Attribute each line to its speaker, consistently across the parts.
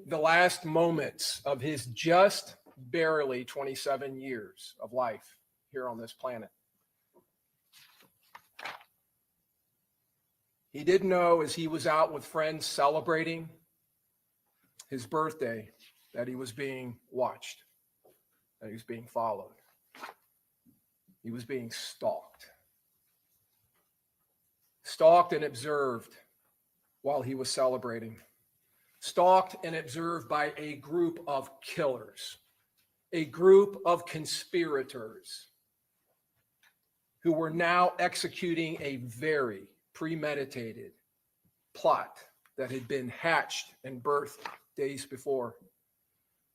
Speaker 1: the last moments of his just barely 27 years of life here on this planet. He didn't know, as he was out with friends celebrating his birthday, that he was being watched, that he was being followed. He was being stalked. Stalked and observed while he was celebrating. Stalked and observed by a group of killers, a group of conspirators who were now executing a very premeditated plot that had been hatched and birthed days before.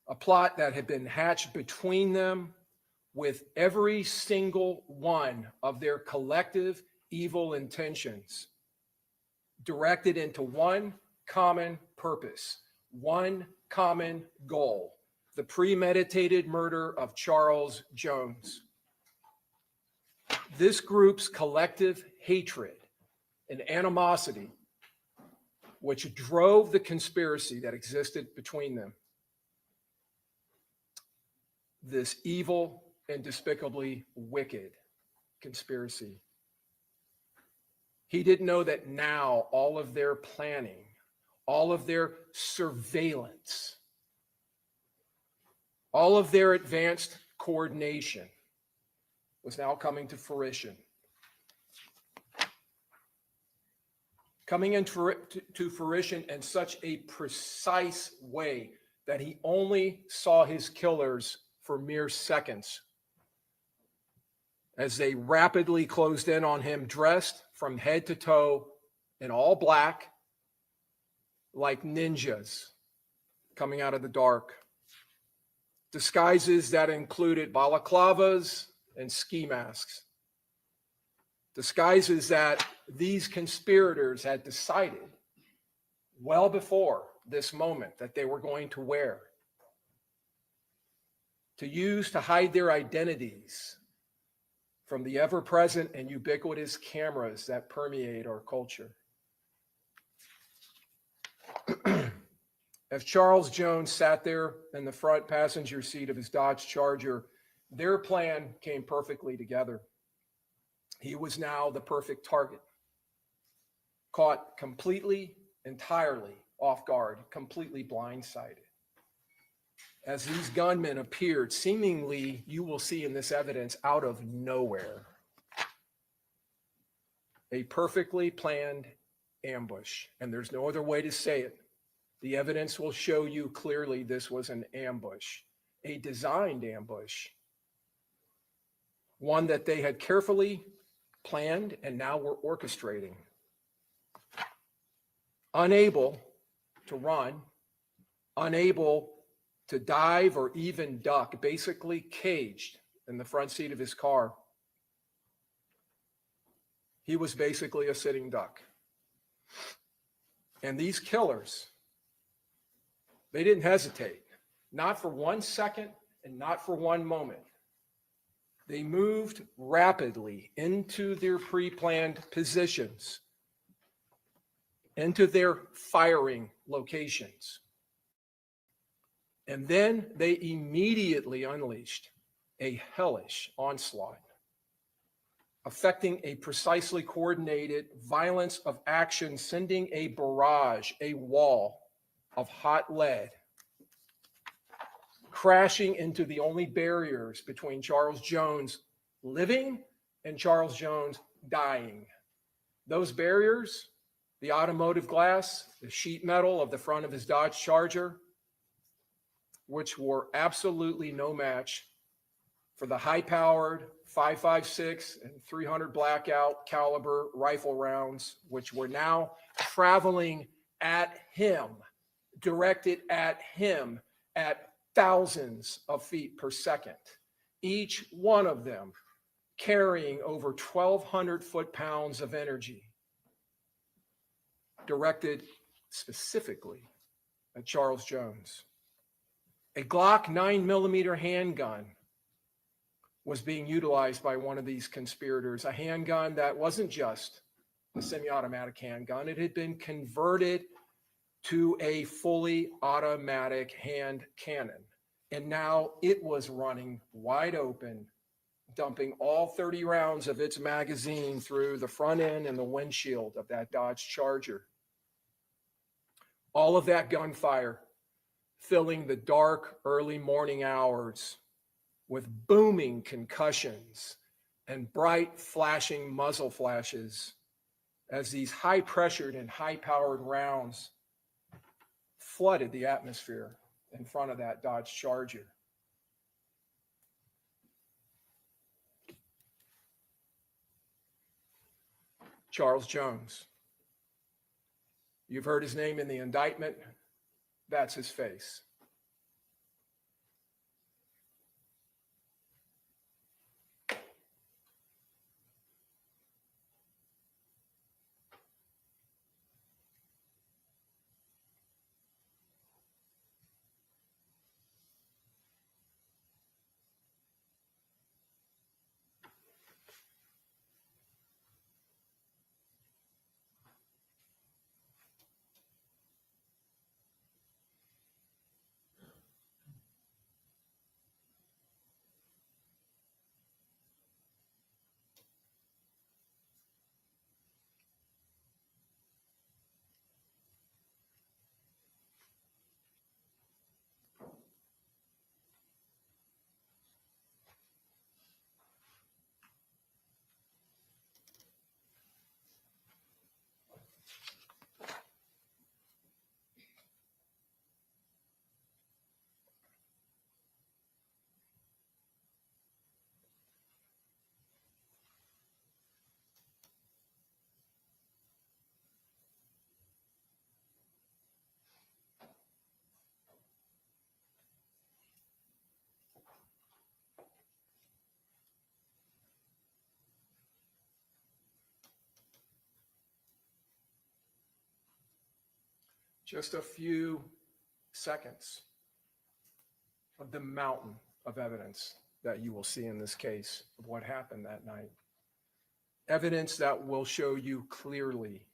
Speaker 1: A plot that had been hatched between them with every single one of their collective evil intentions directed into one common purpose, one common goal: the premeditated murder of Charles Jones. This group's collective hatred and animosity, which drove the conspiracy that existed between them, this evil and despicably wicked conspiracy. He didn't know that now all of their planning, all of their surveillance, all of their advanced coordination was now coming to fruition. Coming into fruition in such a precise way that he only saw his killers for mere seconds as they rapidly closed in on him, dressed from head to toe in all black, like ninjas coming out of the dark. Disguises that included balaclavas and ski masks. Disguises that these conspirators had decided well before this moment that they were going to wear, to use to hide their identities from the ever-present and ubiquitous cameras that permeate our culture. As Charles Jones sat there in the front passenger seat of his Dodge Charger, their plan came perfectly together. He was now the perfect target, caught completely, entirely off guard, completely blindsided. As these gunmen appeared, seemingly, you will see in this evidence, out of nowhere. A perfectly planned ambush, and there's no other way to say it. The evidence will show you clearly this was an ambush, a designed ambush, one that they had carefully planned and now were orchestrating. Unable to run, unable to dive or even duck, basically caged in the front seat of his car. He was basically a sitting duck. And these killers, they didn't hesitate, not for 1 second and not for one moment. They moved rapidly into their pre-planned positions, into their firing locations. And then they immediately unleashed a hellish onslaught, affecting a precisely coordinated violence of action, sending a barrage, a wall of hot lead, crashing into the only barriers between Charles Jones living and Charles Jones dying. Those barriers, the automotive glass, the sheet metal of the front of his Dodge Charger, which were absolutely no match for the high-powered 5.56 and 300 blackout caliber rifle rounds, which were now traveling at him, directed at him at thousands of feet per second, each one of them carrying over 1,200 foot-pounds of energy, directed specifically at Charles Jones. A Glock 9mm handgun was being utilized by one of these conspirators, a handgun that wasn't just a semi-automatic handgun. It had been converted to a fully automatic hand cannon. And now it was running wide open, dumping all 30 rounds of its magazine through the front end and the windshield of that Dodge Charger. All of that gunfire filling the dark early morning hours with booming concussions and bright flashing muzzle flashes as these high-pressured and high-powered rounds flooded the atmosphere in front of that Dodge Charger. Charles Jones. You've heard his name in the indictment. That's his face. Just a few seconds of the mountain of evidence that you will see in this case of what happened that night. Evidence that will show you clearly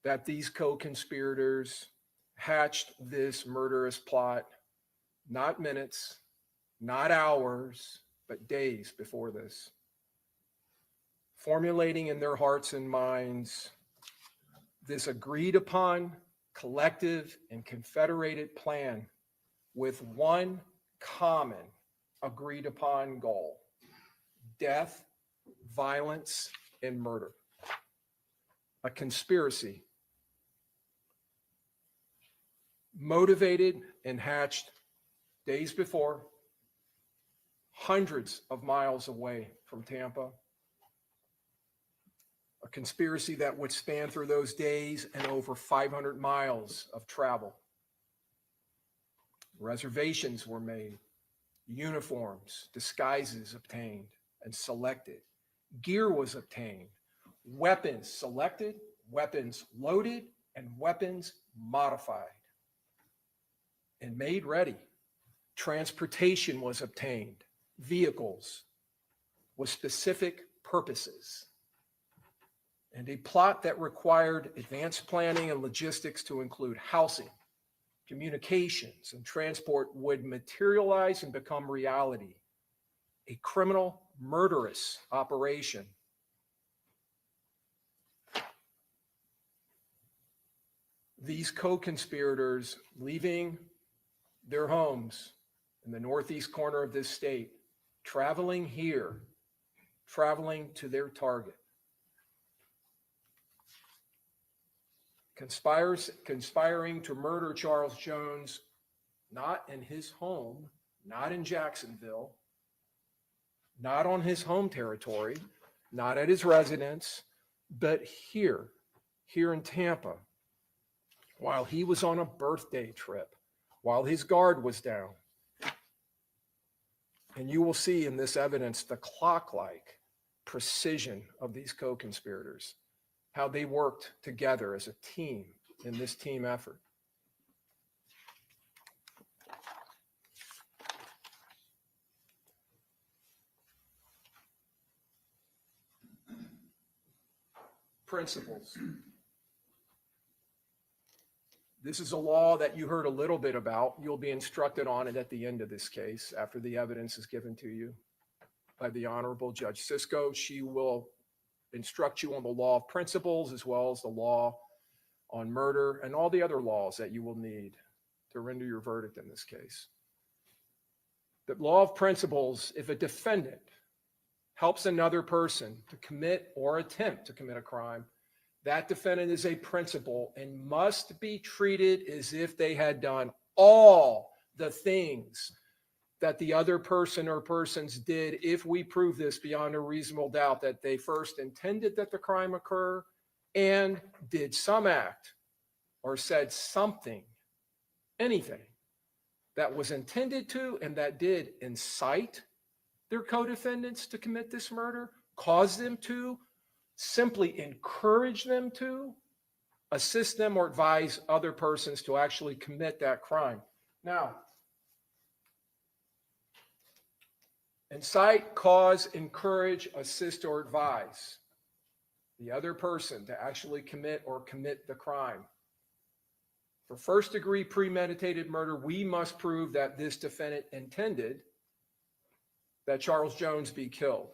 Speaker 1: that these co-conspirators hatched this murderous plot not minutes, not hours, but days before this, formulating in their hearts and minds this agreed upon collective and confederated plan with one common agreed upon goal: death, violence, and murder. A conspiracy motivated and hatched days before, hundreds of miles away from Tampa. A conspiracy that would span through those days and over 500 miles of travel. Reservations were made, uniforms, disguises obtained and selected, gear was obtained, weapons selected, weapons loaded, and weapons modified and made ready. Transportation was obtained, vehicles with specific purposes, and a plot that required advanced planning and logistics to include housing, communications, and transport would materialize and become reality. A criminal, murderous operation. These co-conspirators leaving their homes in the northeast corner of this state, traveling here, traveling to their target. Conspiring to murder Charles Jones, not in his home, not in Jacksonville, not on his home territory, not at his residence, but here in Tampa, while he was on a birthday trip, while his guard was down. And you will see in this evidence the clock-like precision of these co-conspirators, how they worked together as a team in this team effort. Principles. This is a law that you heard a little bit about. You'll be instructed on it at the end of this case after the evidence is given to you by the Honorable Judge Sisko. She will instruct you on the law of principles as well as the law on murder and all the other laws that you will need to render your verdict in this case. The law of principles, if a defendant helps another person to commit or attempt to commit a crime, that defendant is a principal and must be treated as if they had done all the things that the other person or persons did, if we prove this beyond a reasonable doubt, that they first intended that the crime occur and did some act or said something, anything that was intended to and that did incite their co-defendants to commit this murder, cause them to, simply encourage them to, assist them, or advise other persons to actually commit that crime. Now, incite, cause, encourage, assist, or advise the other person to actually commit the crime. For first-degree premeditated murder, we must prove that this defendant intended that Charles Jones be killed.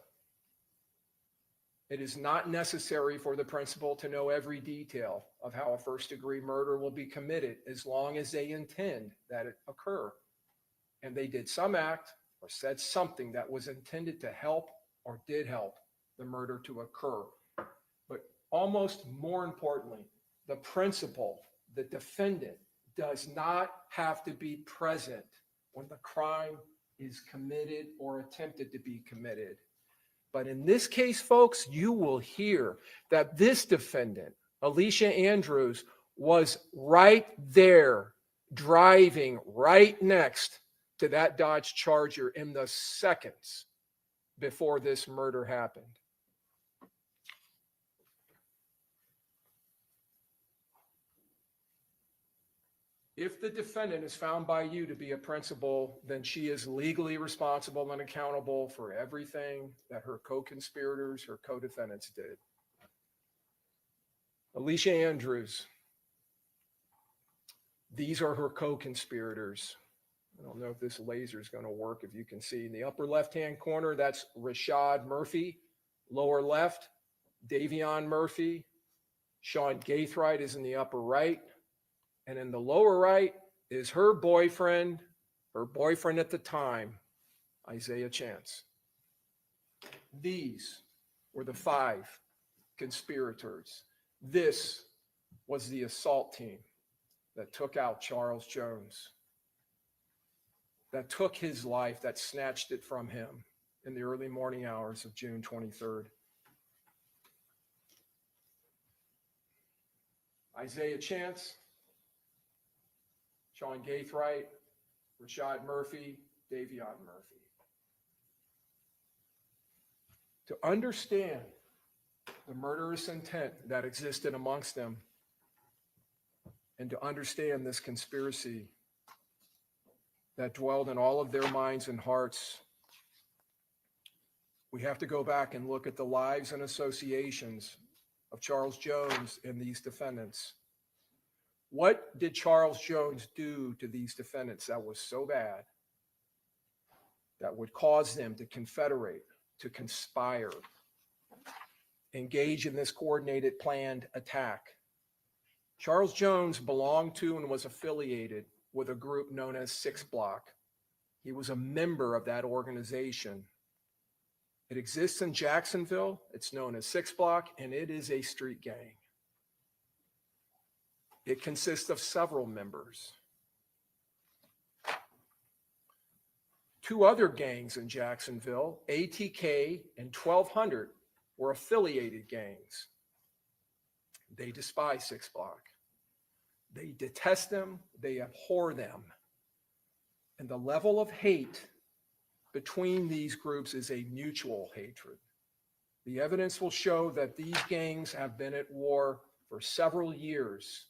Speaker 1: It is not necessary for the principal to know every detail of how a first-degree murder will be committed as long as they intend that it occur. And they did some act or said something that was intended to help or did help the murder to occur. But almost more importantly, the principal, the defendant, does not have to be present when the crime is committed or attempted to be committed. But in this case, folks, you will hear that this defendant, Alicia Andrews, was right there, driving right next to that Dodge Charger in the seconds before this murder happened. If the defendant is found by you to be a principal, then she is legally responsible and accountable for everything that her co-conspirators, her co-defendants did. Alicia Andrews, these are her co-conspirators. I don't know if this laser is going to work, if you can see. In the upper left-hand corner, that's Rashad Murphy. Lower left, Davion Murphy. Sean Gaithright is in the upper right. And in the lower right is her boyfriend at the time, Isaiah Chance. These were the 5 conspirators. This was the assault team that took out Charles Jones, that took his life, that snatched it from him in the early morning hours of June 23rd. Isaiah Chance, Sean Gaithright, Rashad Murphy, Davion Murphy. To understand the murderous intent that existed amongst them, and to understand this conspiracy that dwelled in all of their minds and hearts, we have to go back and look at the lives and associations of Charles Jones and these defendants. What did Charles Jones do to these defendants that was so bad that would cause them to confederate, to conspire, engage in this coordinated, planned attack? Charles Jones belonged to and was affiliated with a group known as 6 Block. He was a member of that organization. It exists in Jacksonville. It's known as 6 Block, and it is a street gang. It consists of several members. 2 other gangs in Jacksonville, ATK and 1200, were affiliated gangs. They despise 6 Block. They detest them. They abhor them. And the level of hate between these groups is a mutual hatred. The evidence will show that these gangs have been at war for several years.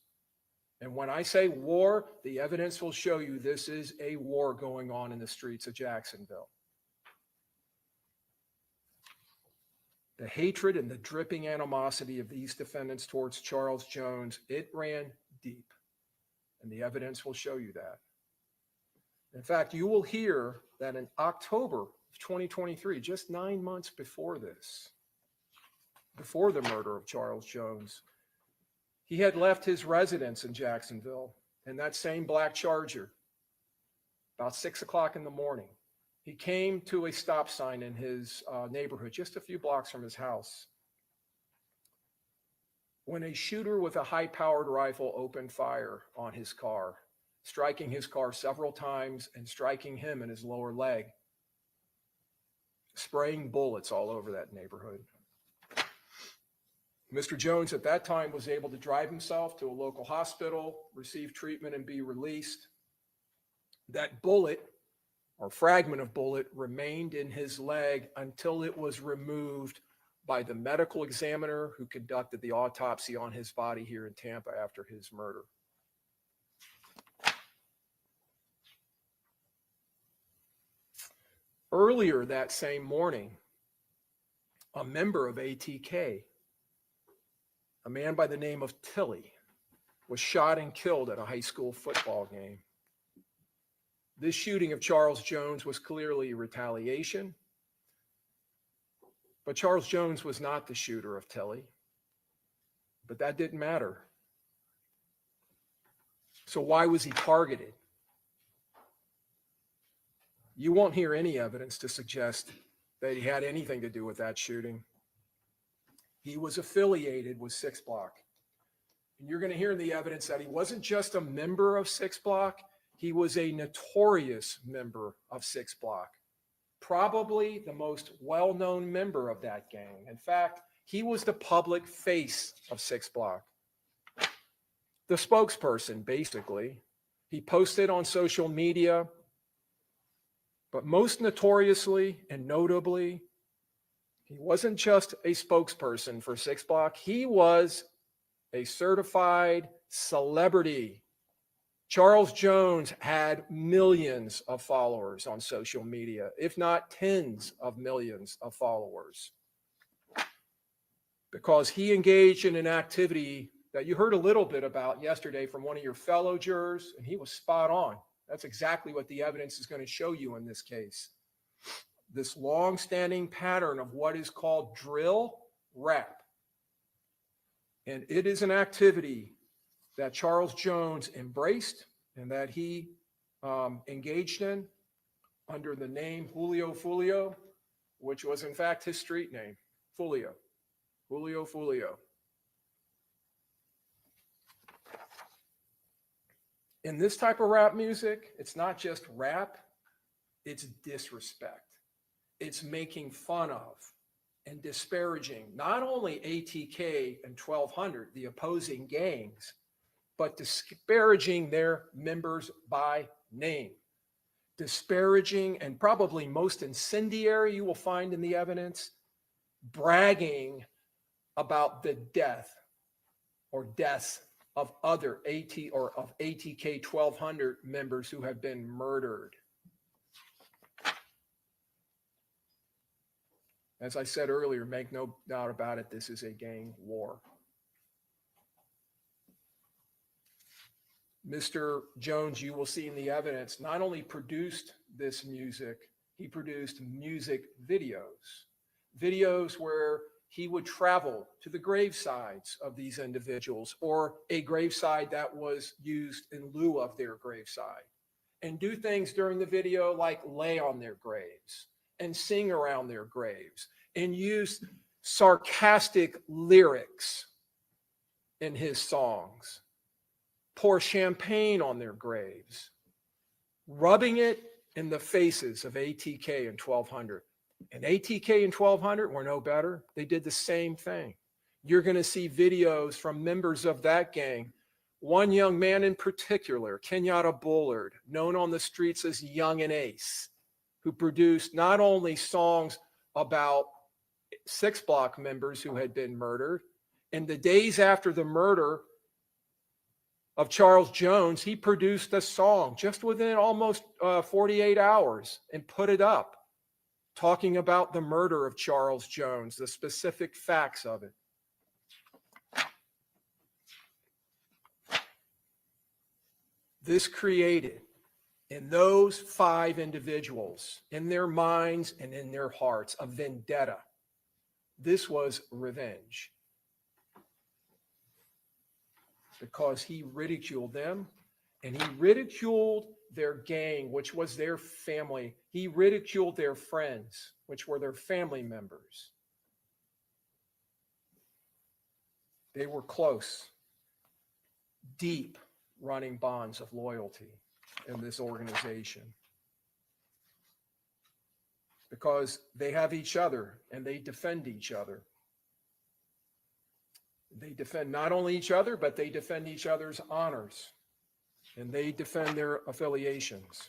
Speaker 1: And when I say war, the evidence will show you this is a war going on in the streets of Jacksonville. The hatred and the dripping animosity of these defendants towards Charles Jones, it ran deep. And the evidence will show you that. In fact, you will hear that in October of 2023, just 9 months before this, before the murder of Charles Jones, he had left his residence in Jacksonville in that same black Charger about 6 o'clock in the morning. He came to a stop sign in his neighborhood, just a few blocks from his house, when a shooter with a high-powered rifle opened fire on his car, striking his car several times and striking him in his lower leg, spraying bullets all over that neighborhood. Mr. Jones at that time was able to drive himself to a local hospital, receive treatment, and be released. That bullet, or fragment of bullet, remained in his leg until it was removed by the medical examiner who conducted the autopsy on his body here in Tampa after his murder. Earlier that same morning, a member of ATK, a man by the name of Tilly, was shot and killed at a high school football game. This shooting of Charles Jones was clearly retaliation, but Charles Jones was not the shooter of Tilly. But that didn't matter. So why was he targeted? You won't hear any evidence to suggest that he had anything to do with that shooting. He was affiliated with 6 Block. And you're going to hear in the evidence that he wasn't just a member of 6 Block, he was a notorious member of 6 Block. Probably the most well-known member of that gang. In fact, he was the public face of 6 Block. The spokesperson, basically. He posted on social media, but most notoriously and notably, he wasn't just a spokesperson for 6 Block. He was a certified celebrity. Charles Jones had millions of followers on social media, if not tens of millions of followers, because he engaged in an activity that you heard a little bit about yesterday from one of your fellow jurors, and he was spot on. That's exactly what the evidence is going to show you in this case. This long-standing pattern of what is called drill rap. And it is an activity that Charles Jones embraced and that he engaged in under the name Julio Foolio, which was in fact his street name, Foolio, Julio Foolio. In this type of rap music, it's not just rap, it's disrespect. It's making fun of and disparaging not only ATK and 1200, the opposing gangs, but disparaging their members by name. Disparaging, and probably most incendiary you will find in the evidence, bragging about the death or deaths of other ATK 1200 members who have been murdered. As I said earlier, make no doubt about it, this is a gang war. Mr. Jones, you will see in the evidence, not only produced this music, he produced music videos. Videos where he would travel to the gravesides of these individuals, or a graveside that was used in lieu of their graveside, and do things during the video like lay on their graves and sing around their graves and use sarcastic lyrics in his songs, pour champagne on their graves, rubbing it in the faces of ATK and 1200. And ATK and 1200 were no better. They did the same thing. You're going to see videos from members of that gang. One young man in particular, Kenyatta Bullard, known on the streets as Young and Ace, who produced not only songs about 6 Block members who had been murdered, in the days after the murder of Charles Jones, he produced a song just within almost 48 hours and put it up, talking about the murder of Charles Jones, the specific facts of it. This created in those 5 individuals, in their minds and in their hearts, a vendetta. This was revenge. Because he ridiculed them, and he ridiculed their gang, which was their family. He ridiculed their friends, which were their family members. They were close, deep running bonds of loyalty in this organization. Because they have each other and they defend each other. They defend not only each other, but they defend each other's honors. And they defend their affiliations.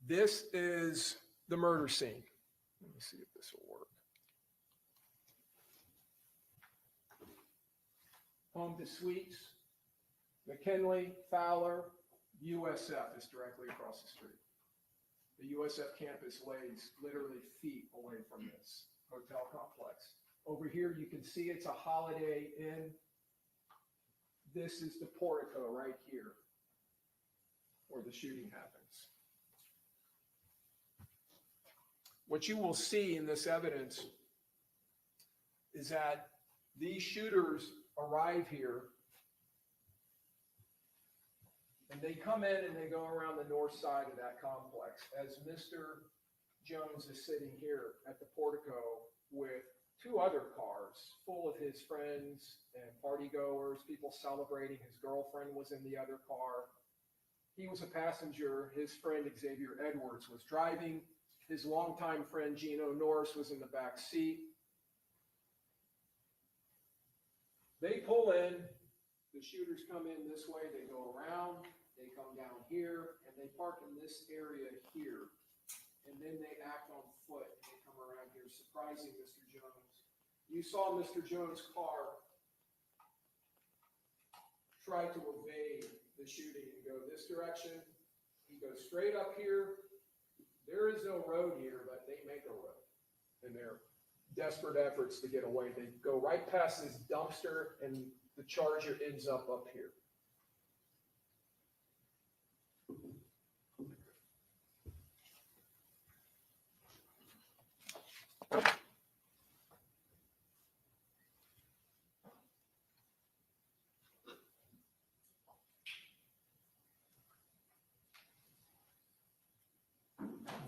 Speaker 1: This is the murder scene. Let me see if this will work. Home to Suites, McKinley, Fowler, USF is directly across the street. The USF campus lays literally feet away from this hotel complex. Over here, you can see it's a Holiday Inn. This is the portico right here where the shooting happens. What you will see in this evidence is that these shooters arrive here and they come in and they go around the north side of that complex as Mr. Jones is sitting here at the portico with 2 other cars full of his friends and partygoers, people celebrating. His girlfriend was in the other car. He was a passenger. His friend Xavier Edwards was driving. His longtime friend Gino Norris was in the back seat. They pull in. The shooters come in this way. They go around. They come down here. And they park in this area here. And then they act on foot. And they come around here, surprising Mr. Jones. You saw Mr. Jones' car try to evade the shooting and go this direction. He goes straight up here. There is no road here, but they make a road in their desperate efforts to get away. They go right past this dumpster, and the Charger ends up here.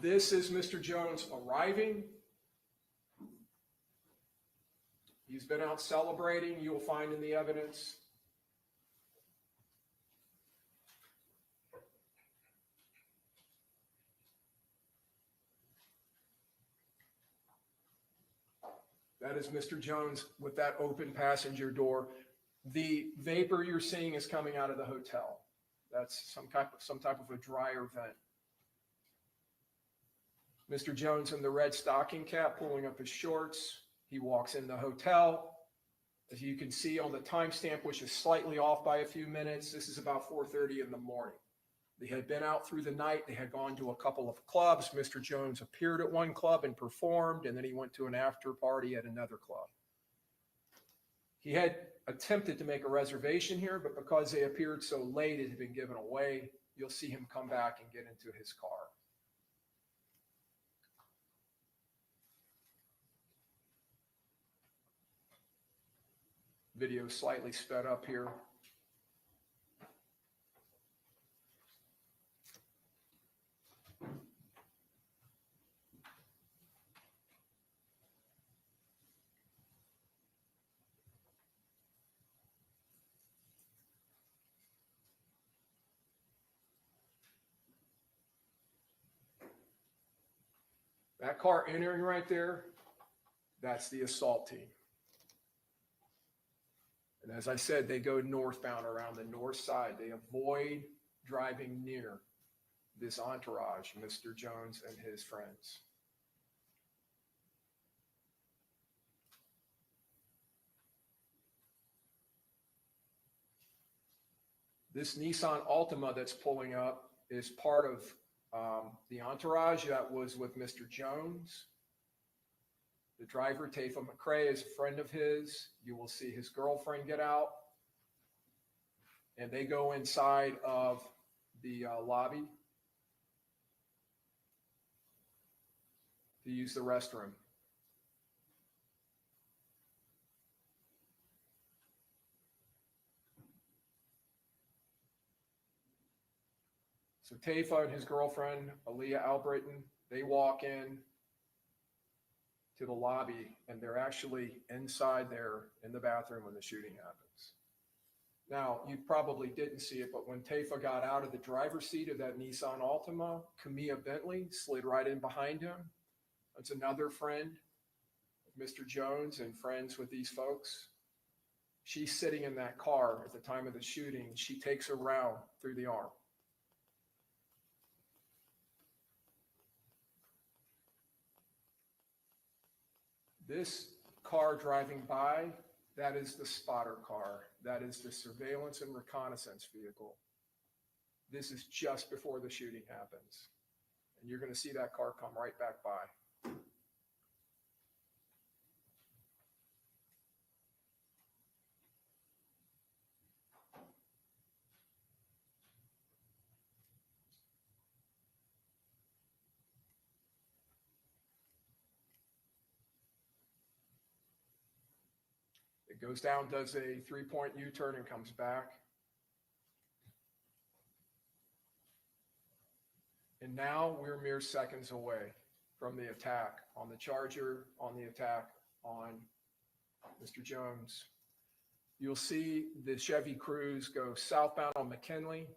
Speaker 1: This is Mr. Jones arriving. He's been out celebrating, you'll find in the evidence. That is Mr. Jones with that open passenger door. The vapor you're seeing is coming out of the hotel. That's some type of a dryer vent. Mr. Jones in the red stocking cap pulling up his shorts. He walks in the hotel. As you can see on the timestamp, which is slightly off by a few minutes, this is about 4:30 in the morning. They had been out through the night. They had gone to a couple of clubs. Mr. Jones appeared at one club and performed, and then he went to an after party at another club. He had attempted to make a reservation here, but because they appeared so late, it had been given away. You'll see him come back and get into his car. Video slightly sped up here. That car entering right there, that's the assault team. And as I said, they go northbound around the north side. They avoid driving near this entourage, Mr. Jones and his friends. This Nissan Altima that's pulling up is part of the entourage that was with Mr. Jones. The driver, Tafa McRae, is a friend of his. You will see his girlfriend get out, and they go inside of the lobby to use the restroom. So Tafa and his girlfriend, Aaliyah Albritton, they walk in to the lobby, and they're actually inside there in the bathroom when the shooting happens. Now, you probably didn't see it, but when Tafa got out of the driver's seat of that Nissan Altima, Camilla Bentley slid right in behind him. That's another friend of Mr. Jones and friends with these folks. She's sitting in that car at the time of the shooting. She takes a round through the arm. This car driving by, that is the spotter car. That is the surveillance and reconnaissance vehicle. This is just before the shooting happens. And you're going to see that car come right back by. It goes down, does a 3-point U-turn, and comes back. And now we're mere seconds away from the attack on the Charger, on the attack on Mr. Jones. You'll see the Chevy Cruze go southbound on McKinley.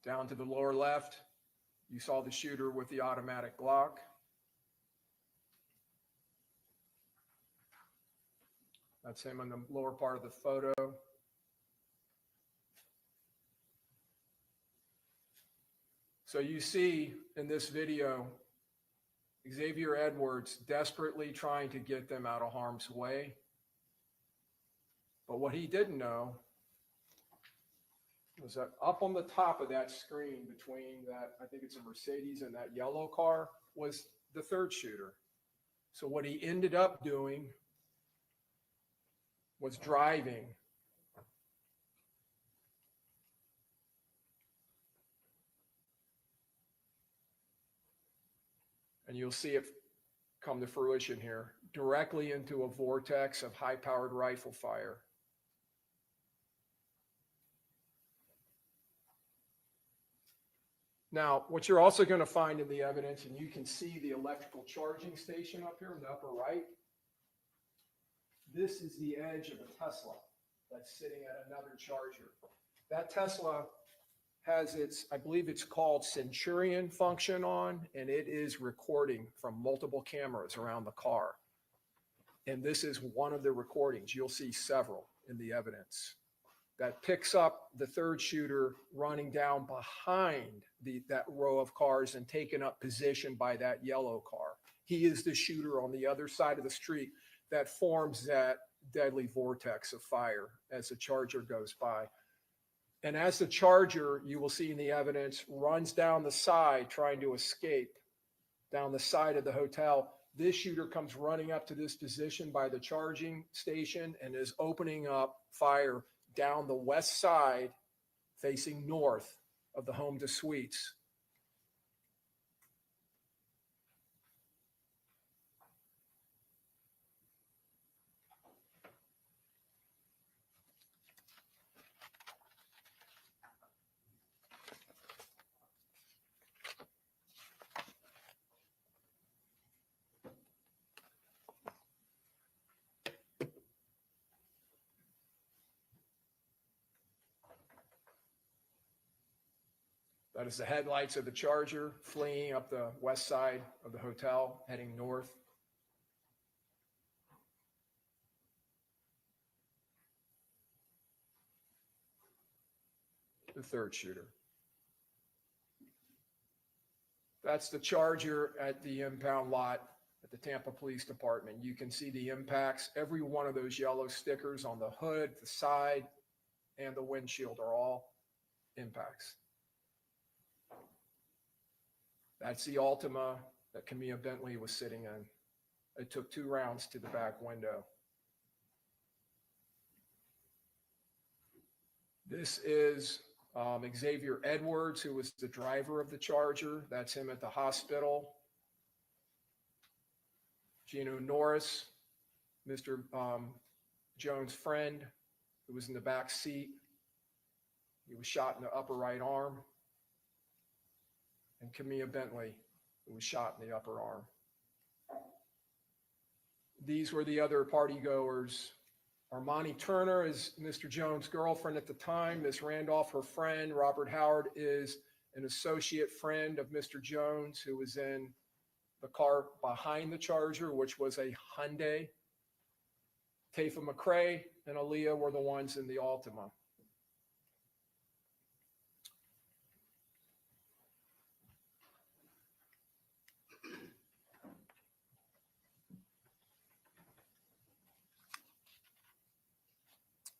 Speaker 1: Down to the lower left, you saw the shooter with the automatic Glock. That's him in the lower part of the photo. So you see in this video, Xavier Edwards desperately trying to get them out of harm's way. But what he didn't know was that up on the top of that screen between that, I think it's a Mercedes and that yellow car, was the third shooter. So what he ended up doing was driving and you'll see it come to fruition here, directly into a vortex of high-powered rifle fire. Now, what you're also going to find in the evidence, and you can see the electrical charging station up here in the upper right, this is the edge of a Tesla that's sitting at another Charger. That Tesla has its, I believe it's called Centurion function on, and it is recording from multiple cameras around the car. And this is one of the recordings. You'll see several in the evidence that picks up the third shooter running down behind that row of cars and taking up position by that yellow car. He is the shooter on the other side of the street that forms that deadly vortex of fire as the Charger goes by. And as the Charger, you will see in the evidence, runs down the side trying to escape down the side of the hotel, this shooter comes running up to this position by the charging station and is opening up fire down the west side facing north of the home to suites. That is the headlights of the Charger fleeing up the west side of the hotel, heading north. The third shooter. That's the Charger at the impound lot at the Tampa Police Department. You can see the impacts. Every one of those yellow stickers on the hood, the side, and the windshield are all impacts. That's the Altima that Camilla Bentley was sitting in. It took 2 rounds to the back window. This is Xavier Edwards, who was the driver of the Charger. That's him at the hospital. Gino Norris, Mr. Jones' friend, who was in the back seat. He was shot in the upper right arm. And Camilla Bentley, who was shot in the upper arm. These were the other party goers. Armani Turner is Mr. Jones' girlfriend at the time. Miss Randolph, her friend. Robert Howard is an associate friend of Mr. Jones, who was in the car behind the Charger, which was a Hyundai. Tafa McCrae and Aaliyah were the ones in the Altima.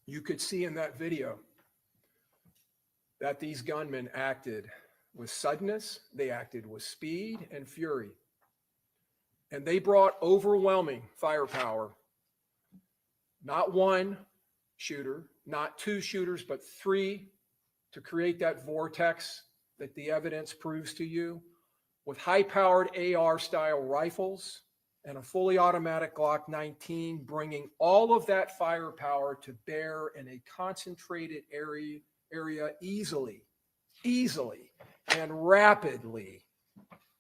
Speaker 1: You could see in that video that these gunmen acted with suddenness, they acted with speed and fury, and they brought overwhelming firepower. Not one shooter, not 2 shooters, but 3 to create that vortex that the evidence proves to you, with high-powered AR-style rifles and a fully automatic Glock 19, bringing all of that firepower to bear in a concentrated area easily and rapidly,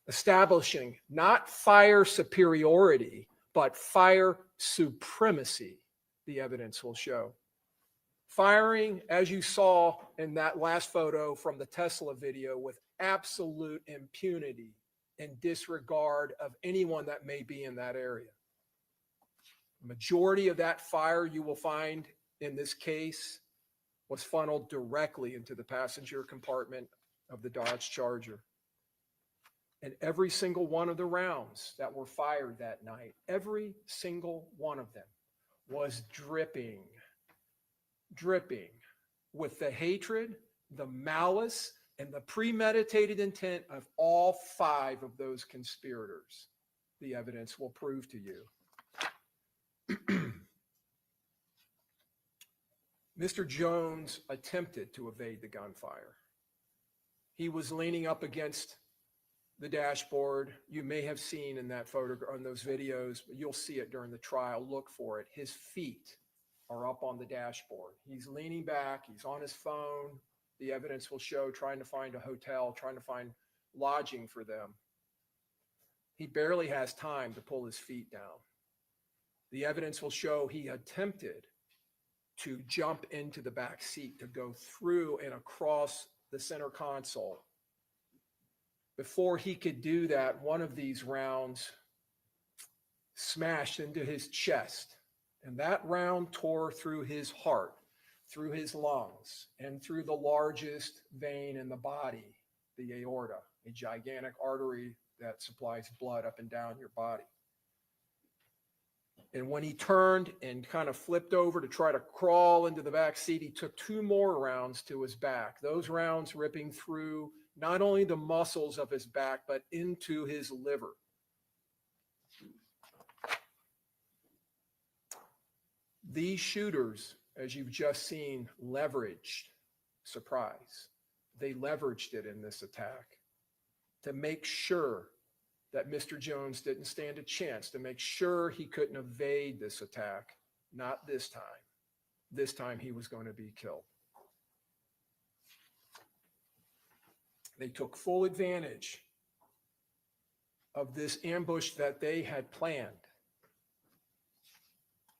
Speaker 1: establishing not fire superiority, but fire supremacy, the evidence will show. Firing, as you saw in that last photo from the Tesla video, with absolute impunity and disregard of anyone that may be in that area. The majority of that fire you will find in this case was funneled directly into the passenger compartment of the Dodge Charger. And every single one of the rounds that were fired that night, every single one of them was dripping with the hatred, the malice, and the premeditated intent of all 5 of those conspirators. The evidence will prove to you. Mr. Jones attempted to evade the gunfire. He was leaning up against the dashboard. You may have seen in that photo, on those videos, but you'll see it during the trial. Look for it. His feet are up on the dashboard. He's leaning back. He's on his phone. The evidence will show trying to find a hotel, trying to find lodging for them. He barely has time to pull his feet down. The evidence will show he attempted to jump into the back seat, to go through and across the center console. Before he could do that, one of these rounds smashed into his chest, and that round tore through his heart, through his lungs, and through the largest vein in the body, the aorta, a gigantic artery that supplies blood up and down your body. And when he turned and kind of flipped over to try to crawl into the back seat, he took 2 more rounds to his back. Those rounds ripping through not only the muscles of his back, but into his liver. These shooters, as you've just seen, leveraged surprise. They leveraged it in this attack to make sure that Mr. Jones didn't stand a chance, to make sure he couldn't evade this attack. Not this time. This time he was going to be killed. They took full advantage of this ambush that they had planned.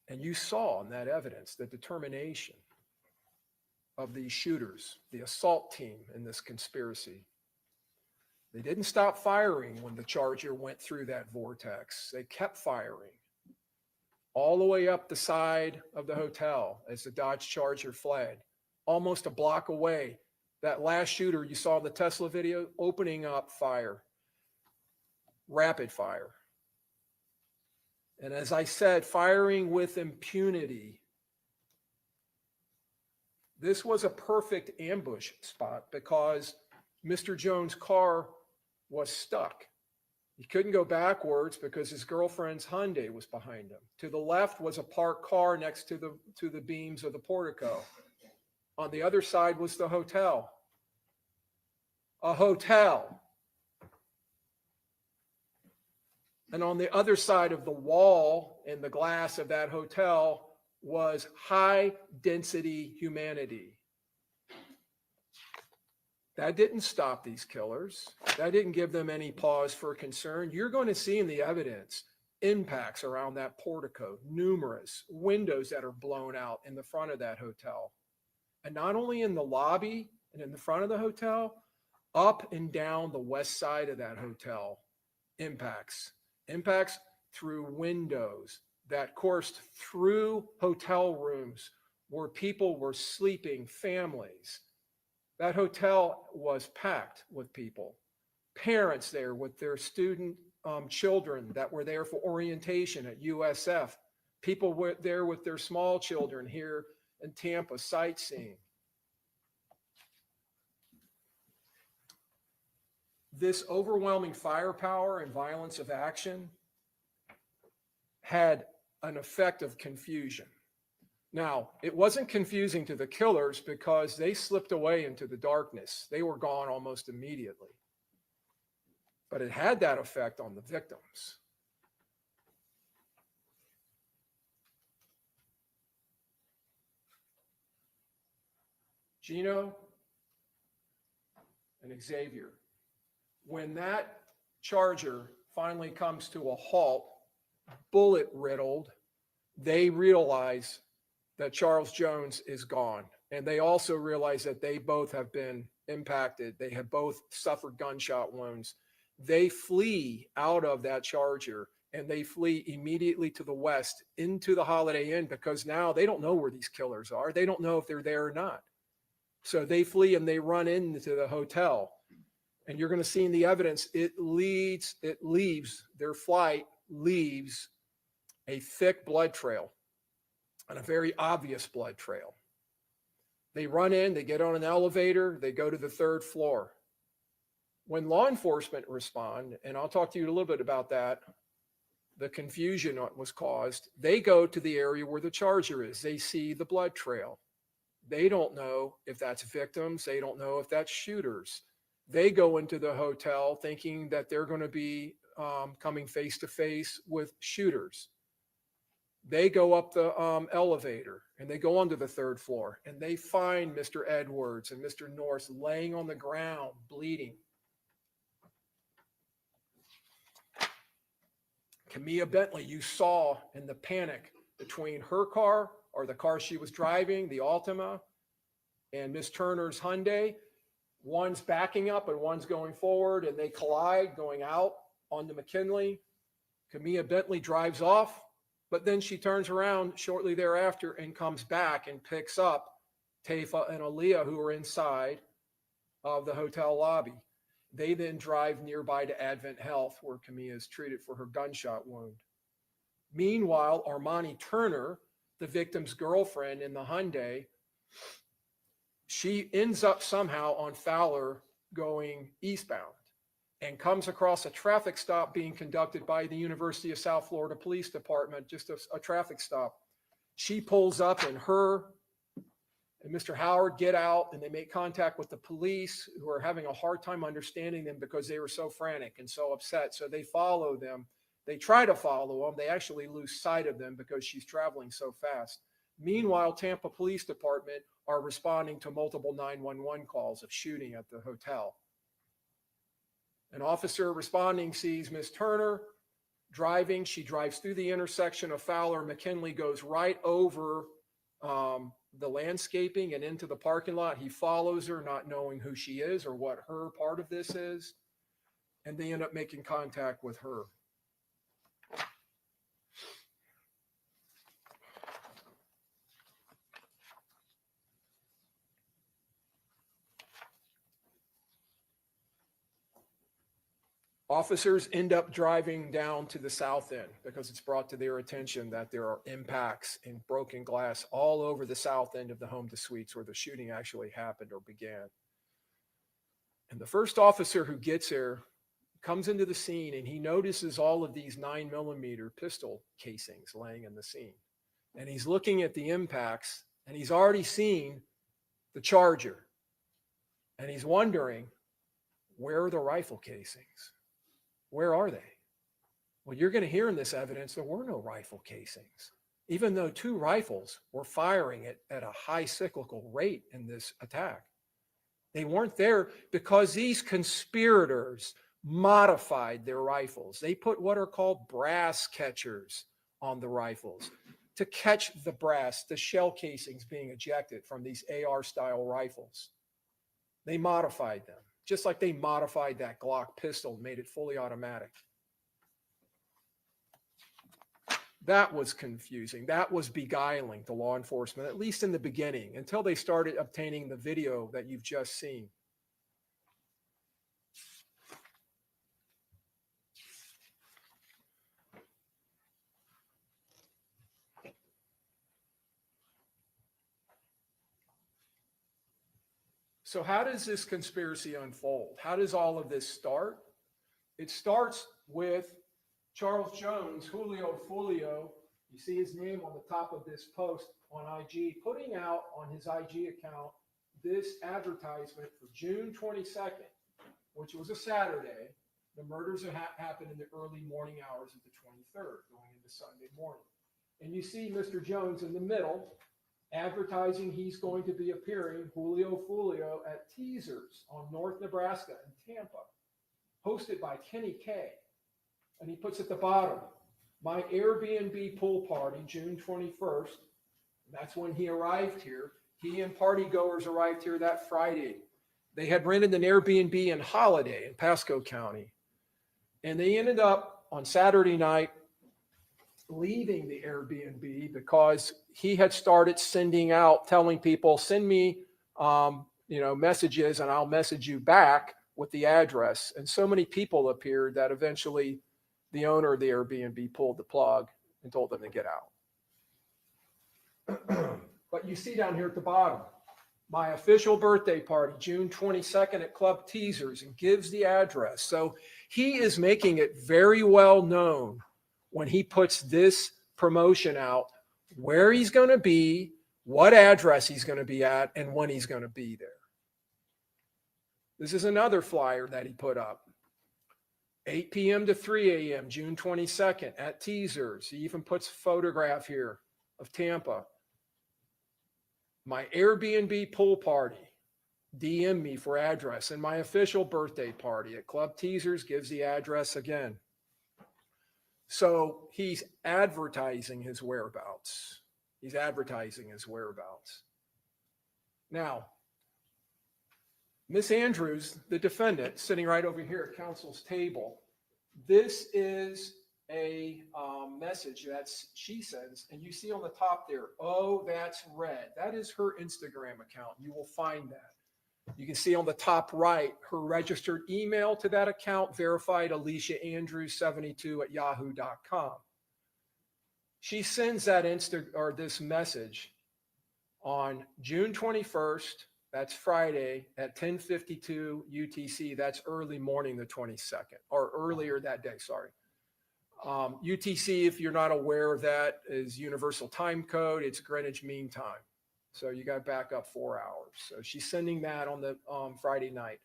Speaker 1: And you saw in that evidence the determination of these shooters, the assault team in this conspiracy. They didn't stop firing when the Charger went through that vortex. They kept firing all the way up the side of the hotel as the Dodge Charger fled, almost a block away. That last shooter you saw in the Tesla video opening up fire. rapid fire. And as I said, firing with impunity. This was a perfect ambush spot because Mr. Jones' car was stuck. He couldn't go backwards because his girlfriend's Hyundai was behind him. To the left was a parked car next to the beams of the portico. On the other side was the hotel. A hotel. And on the other side of the wall and the glass of that hotel was high density humanity. That didn't stop these killers. That didn't give them any pause for concern. You're going to see in the evidence impacts around that portico, numerous windows that are blown out in the front of that hotel. And not only in the lobby and in the front of the hotel, up and down the west side of that hotel, impacts through windows that coursed through hotel rooms where people were sleeping, families. That hotel was packed with people, parents there with their student children that were there for orientation at USF, people were there with their small children here in Tampa sightseeing. This overwhelming firepower and violence of action had an effect of confusion. Now, it wasn't confusing to the killers because they slipped away into the darkness. They were gone almost immediately. But it had that effect on the victims. Gino and Xavier, when that Charger finally comes to a halt, bullet riddled, they realize that Charles Jones is gone. And they also realize that they both have been impacted. They have both suffered gunshot wounds. They flee out of that Charger and they flee immediately to the west into the Holiday Inn because now they don't know where these killers are. They don't know if they're there or not. So they flee and they run into the hotel. And you're going to see in the evidence, their flight leaves a thick blood trail and a very obvious blood trail. They run in, they get on an elevator, they go to the third floor. When law enforcement respond, and I'll talk to you a little bit about that, the confusion that was caused, they go to the area where the Charger is. They see the blood trail. They don't know if that's victims. They don't know if that's shooters. They go into the hotel thinking that they're going to be coming face to face with shooters. They go up the elevator and they go onto the third floor and they find Mr. Edwards and Mr. North laying on the ground, bleeding. Camilla Bentley, you saw in the panic between her car or the car she was driving, the Altima, and Miss Turner's Hyundai. One's backing up and one's going forward and they collide going out onto McKinley. Camilla Bentley drives off, but then she turns around shortly thereafter and comes back and picks up Taifa and Aaliyah, who are inside of the hotel lobby. They then drive nearby to Advent Health, where Camilla is treated for her gunshot wound. Meanwhile, Armani Turner, the victim's girlfriend in the Hyundai, she ends up somehow on Fowler going eastbound and comes across a traffic stop being conducted by the University of South Florida Police Department, just a traffic stop. She pulls up and her and Mr. Howard get out and they make contact with the police, who are having a hard time understanding them because they were so frantic and so upset. So they follow them. They try to follow them. They actually lose sight of them because she's traveling so fast. Meanwhile, Tampa Police Department are responding to multiple 911 calls of shooting at the hotel. An officer responding sees Miss Turner driving. She drives through the intersection of Fowler. McKinley goes right over the landscaping and into the parking lot. He follows her, not knowing who she is or what her part of this is. And they end up making contact with her. Officers end up driving down to the south end because it's brought to their attention that there are impacts and broken glass all over the south end of the home to suites where the shooting actually happened or began. And the first officer who gets there comes into the scene and he notices all of these 9mm pistol casings laying in the scene. And he's looking at the impacts and he's already seen the charger. And he's wondering, where are the rifle casings? Where are they? Well, you're going to hear in this evidence there were no rifle casings, even though 2 rifles were firing at a high cyclical rate in this attack. They weren't there because these conspirators modified their rifles. They put what are called brass catchers on the rifles to catch the brass, the shell casings being ejected from these AR-style rifles. They modified them, just like they modified that Glock pistol, made it fully automatic. That was confusing. That was beguiling to law enforcement, at least in the beginning, until they started obtaining the video that you've just seen. So how does this conspiracy unfold? How does all of this start? It starts with Charles Jones, Julio Foolio, you see his name on the top of this post on IG, putting out on his IG account this advertisement for June 22nd, which was a Saturday. The murders happened in the early morning hours of the 23rd, going into Sunday morning. And you see Mr. Jones in the middle, advertising he's going to be appearing, Julio Foolio, at Teasers on North Nebraska in Tampa, hosted by Kenny K. And he puts at the bottom, my Airbnb pool party, June 21st. That's when he arrived here. He and party goers arrived here that Friday. They had rented an Airbnb in Holiday in Pasco County. And they ended up on Saturday night leaving the Airbnb because he had started sending out, telling people, send me messages and I'll message you back with the address. And so many people appeared that eventually the owner of the Airbnb pulled the plug and told them to get out. But you see down here at the bottom, my official birthday party, June 22nd at Club Teasers, and gives the address. So he is making it very well known when he puts this promotion out, where he's going to be, what address he's going to be at, and when he's going to be there. This is another flyer that he put up. 8 p.m. to 3 a.m., June 22nd at Teasers. He even puts a photograph here of Tampa. My Airbnb pool party. DM me for address. And my official birthday party at Club Teasers, gives the address again. So he's advertising his whereabouts. He's advertising his whereabouts. Now, Miss Andrews, the defendant, sitting right over here at counsel's table, this is a message that she sends, and you see on the top there, oh, that's red. That is her Instagram account. You will find that. You can see on the top right, her registered email to that account, verified Alicia Andrews 72 at yahoo.com. She sends that this message on June 21st. That's Friday at 10:52 UTC. That's early morning, the 22nd, or earlier that day, sorry. UTC, if you're not aware of that, is Universal Time Code. It's Greenwich Mean Time. So you got back up 4 hours. So she's sending that on the Friday night.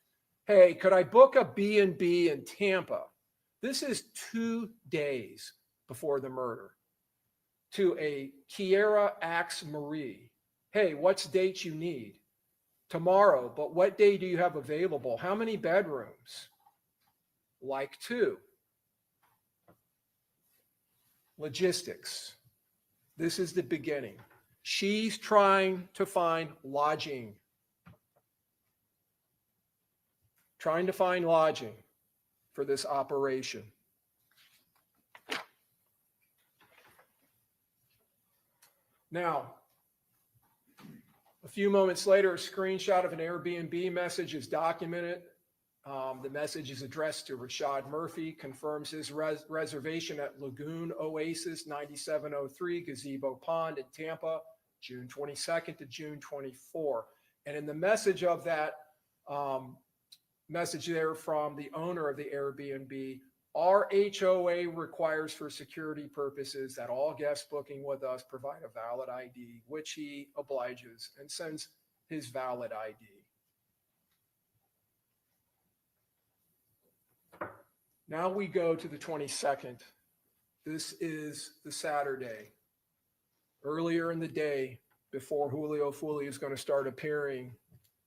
Speaker 1: Hey, could I book a B&B in Tampa? This is 2 days before the murder. To a Kiera Axe Marie. Hey, what's dates you need? Tomorrow, but what day do you have available? How many bedrooms? Like 2. Logistics. This is the beginning. She's trying to find lodging. Trying to find lodging for this operation. Now, a few moments later, a screenshot of an Airbnb message is documented The message is addressed to Rashad Murphy, confirms his reservation at Lagoon Oasis 9703 Gazebo Pond in Tampa, June 22nd to June 24. And in the message of that message there from the owner of the Airbnb, our HOA requires for security purposes that all guests booking with us provide a valid ID, which he obliges and sends his valid ID. Now we go to the 22nd. This is the Saturday. Earlier in the day, before Julio Foolio is going to start appearing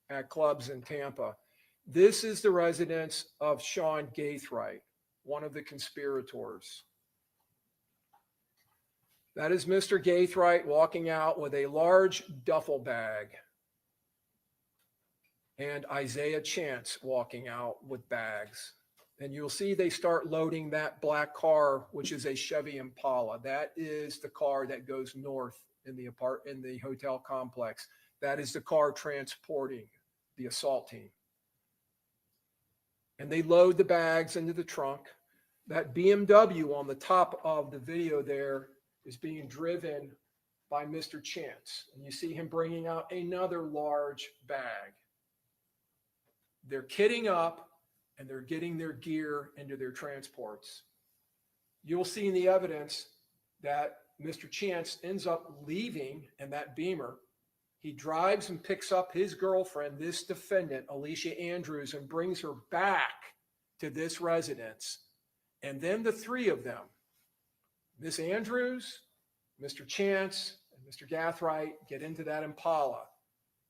Speaker 1: at clubs in Tampa. This is the residence of Sean Gaithright, one of the conspirators. That is Mr. Gaithright walking out with a large duffel bag, and Isaiah Chance walking out with bags. And you'll see they start loading that black car, which is a Chevy Impala. That is the car that goes north in the hotel complex. That is the car transporting the assault team. And they load the bags into the trunk. That BMW on the top of the video there is being driven by Mr. Chance. And you see him bringing out another large bag. They're kitting up and they're getting their gear into their transports. You'll see in the evidence that Mr. Chance ends up leaving in that Beamer. He drives and picks up his girlfriend, this defendant, Alicia Andrews, and brings her back to this residence. And then the three of them, Miss Andrews, Mr. Chance, and Mr. Gaithright, get into that Impala,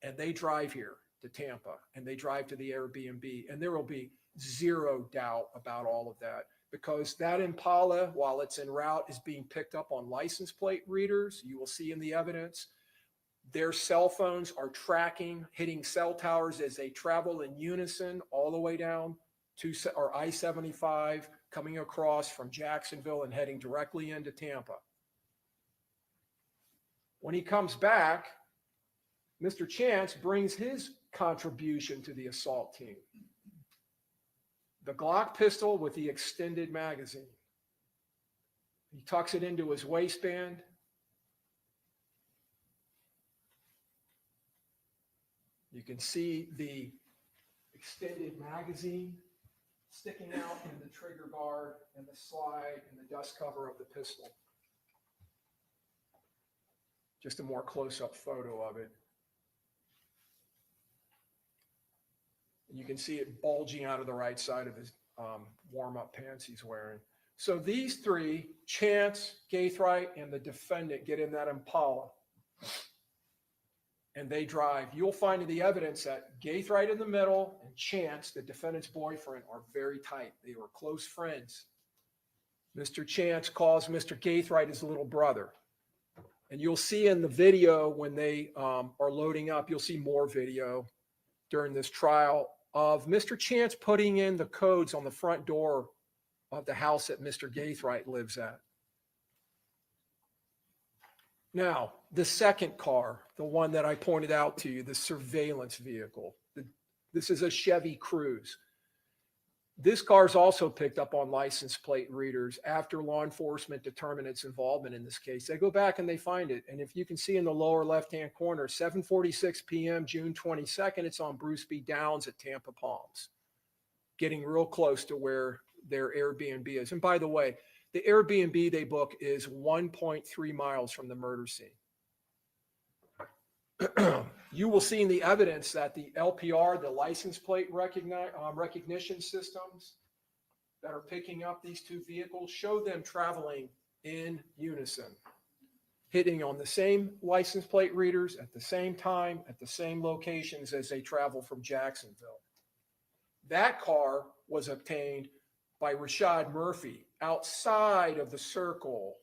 Speaker 1: and they drive here to Tampa, and they drive to the Airbnb. And there will be zero doubt about all of that, because that Impala, while it's en route, is being picked up on license plate readers. You will see in the evidence their cell phones are tracking, hitting cell towers as they travel in unison all the way down to I-75, coming across from Jacksonville and heading directly into Tampa. When he comes back, Mr. Chance brings his contribution to the assault team. The Glock pistol with the extended magazine. He tucks it into his waistband. You can see the extended magazine sticking out in the trigger guard and the slide and the dust cover of the pistol. Just a more close-up photo of it. And you can see it bulging out of the right side of his warm-up pants he's wearing. So these three, Chance, Gaithright, and the defendant, get in that Impala. And they drive. You'll find in the evidence that Gaithright in the middle and Chance, the defendant's boyfriend, are very tight. They were close friends. Mr. Chance calls Mr. Gaithright his little brother. And you'll see in the video when they are loading up, you'll see more video during this trial of Mr. Chance putting in the codes on the front door of the house that Mr. Gaithright lives at. Now, the second car, the one that I pointed out to you, the surveillance vehicle. This is a Chevy Cruze. This car is also picked up on license plate readers after law enforcement determined its involvement in this case. They go back and they find it. And if you can see in the lower left-hand corner, 7:46 p.m., June 22nd, it's on Bruce B. Downs at Tampa Palms, getting real close to where their Airbnb is. And by the way, the Airbnb they book is 1.3 miles from the murder scene. You will see in the evidence that the LPR, the license plate recognition systems that are picking up these two vehicles, show them traveling in unison, hitting on the same license plate readers at the same time, at the same locations as they travel from Jacksonville. That car was obtained by Rashad Murphy outside of the circle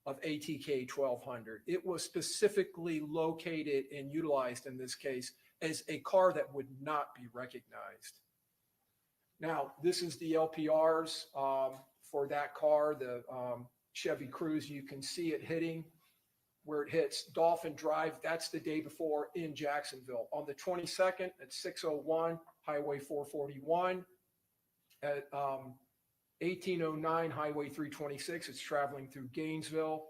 Speaker 1: of ATK 1200. It was specifically located and utilized in this case as a car that would not be recognized. Now, this is the LPRs for that car, the Chevy Cruze. You can see it hitting where it hits Dolphin Drive. That's the day before in Jacksonville. On the 22nd at 6:01, Highway 441, At 1809 Highway 326, it's traveling through Gainesville.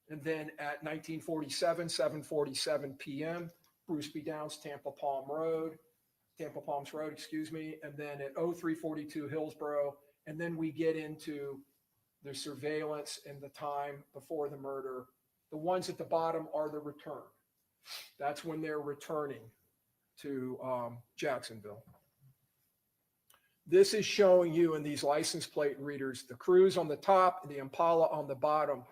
Speaker 1: And then at 1947, 7:47 p.m., Bruce B. Downs, Tampa Palms Road, excuse me. And then at 0342 Hillsborough. And then we get into the surveillance and the time before the murder. The ones at the bottom are the return. That's when they're returning to Jacksonville. This is showing you in these license plate readers, the Cruise on the top and the Impala on the bottom,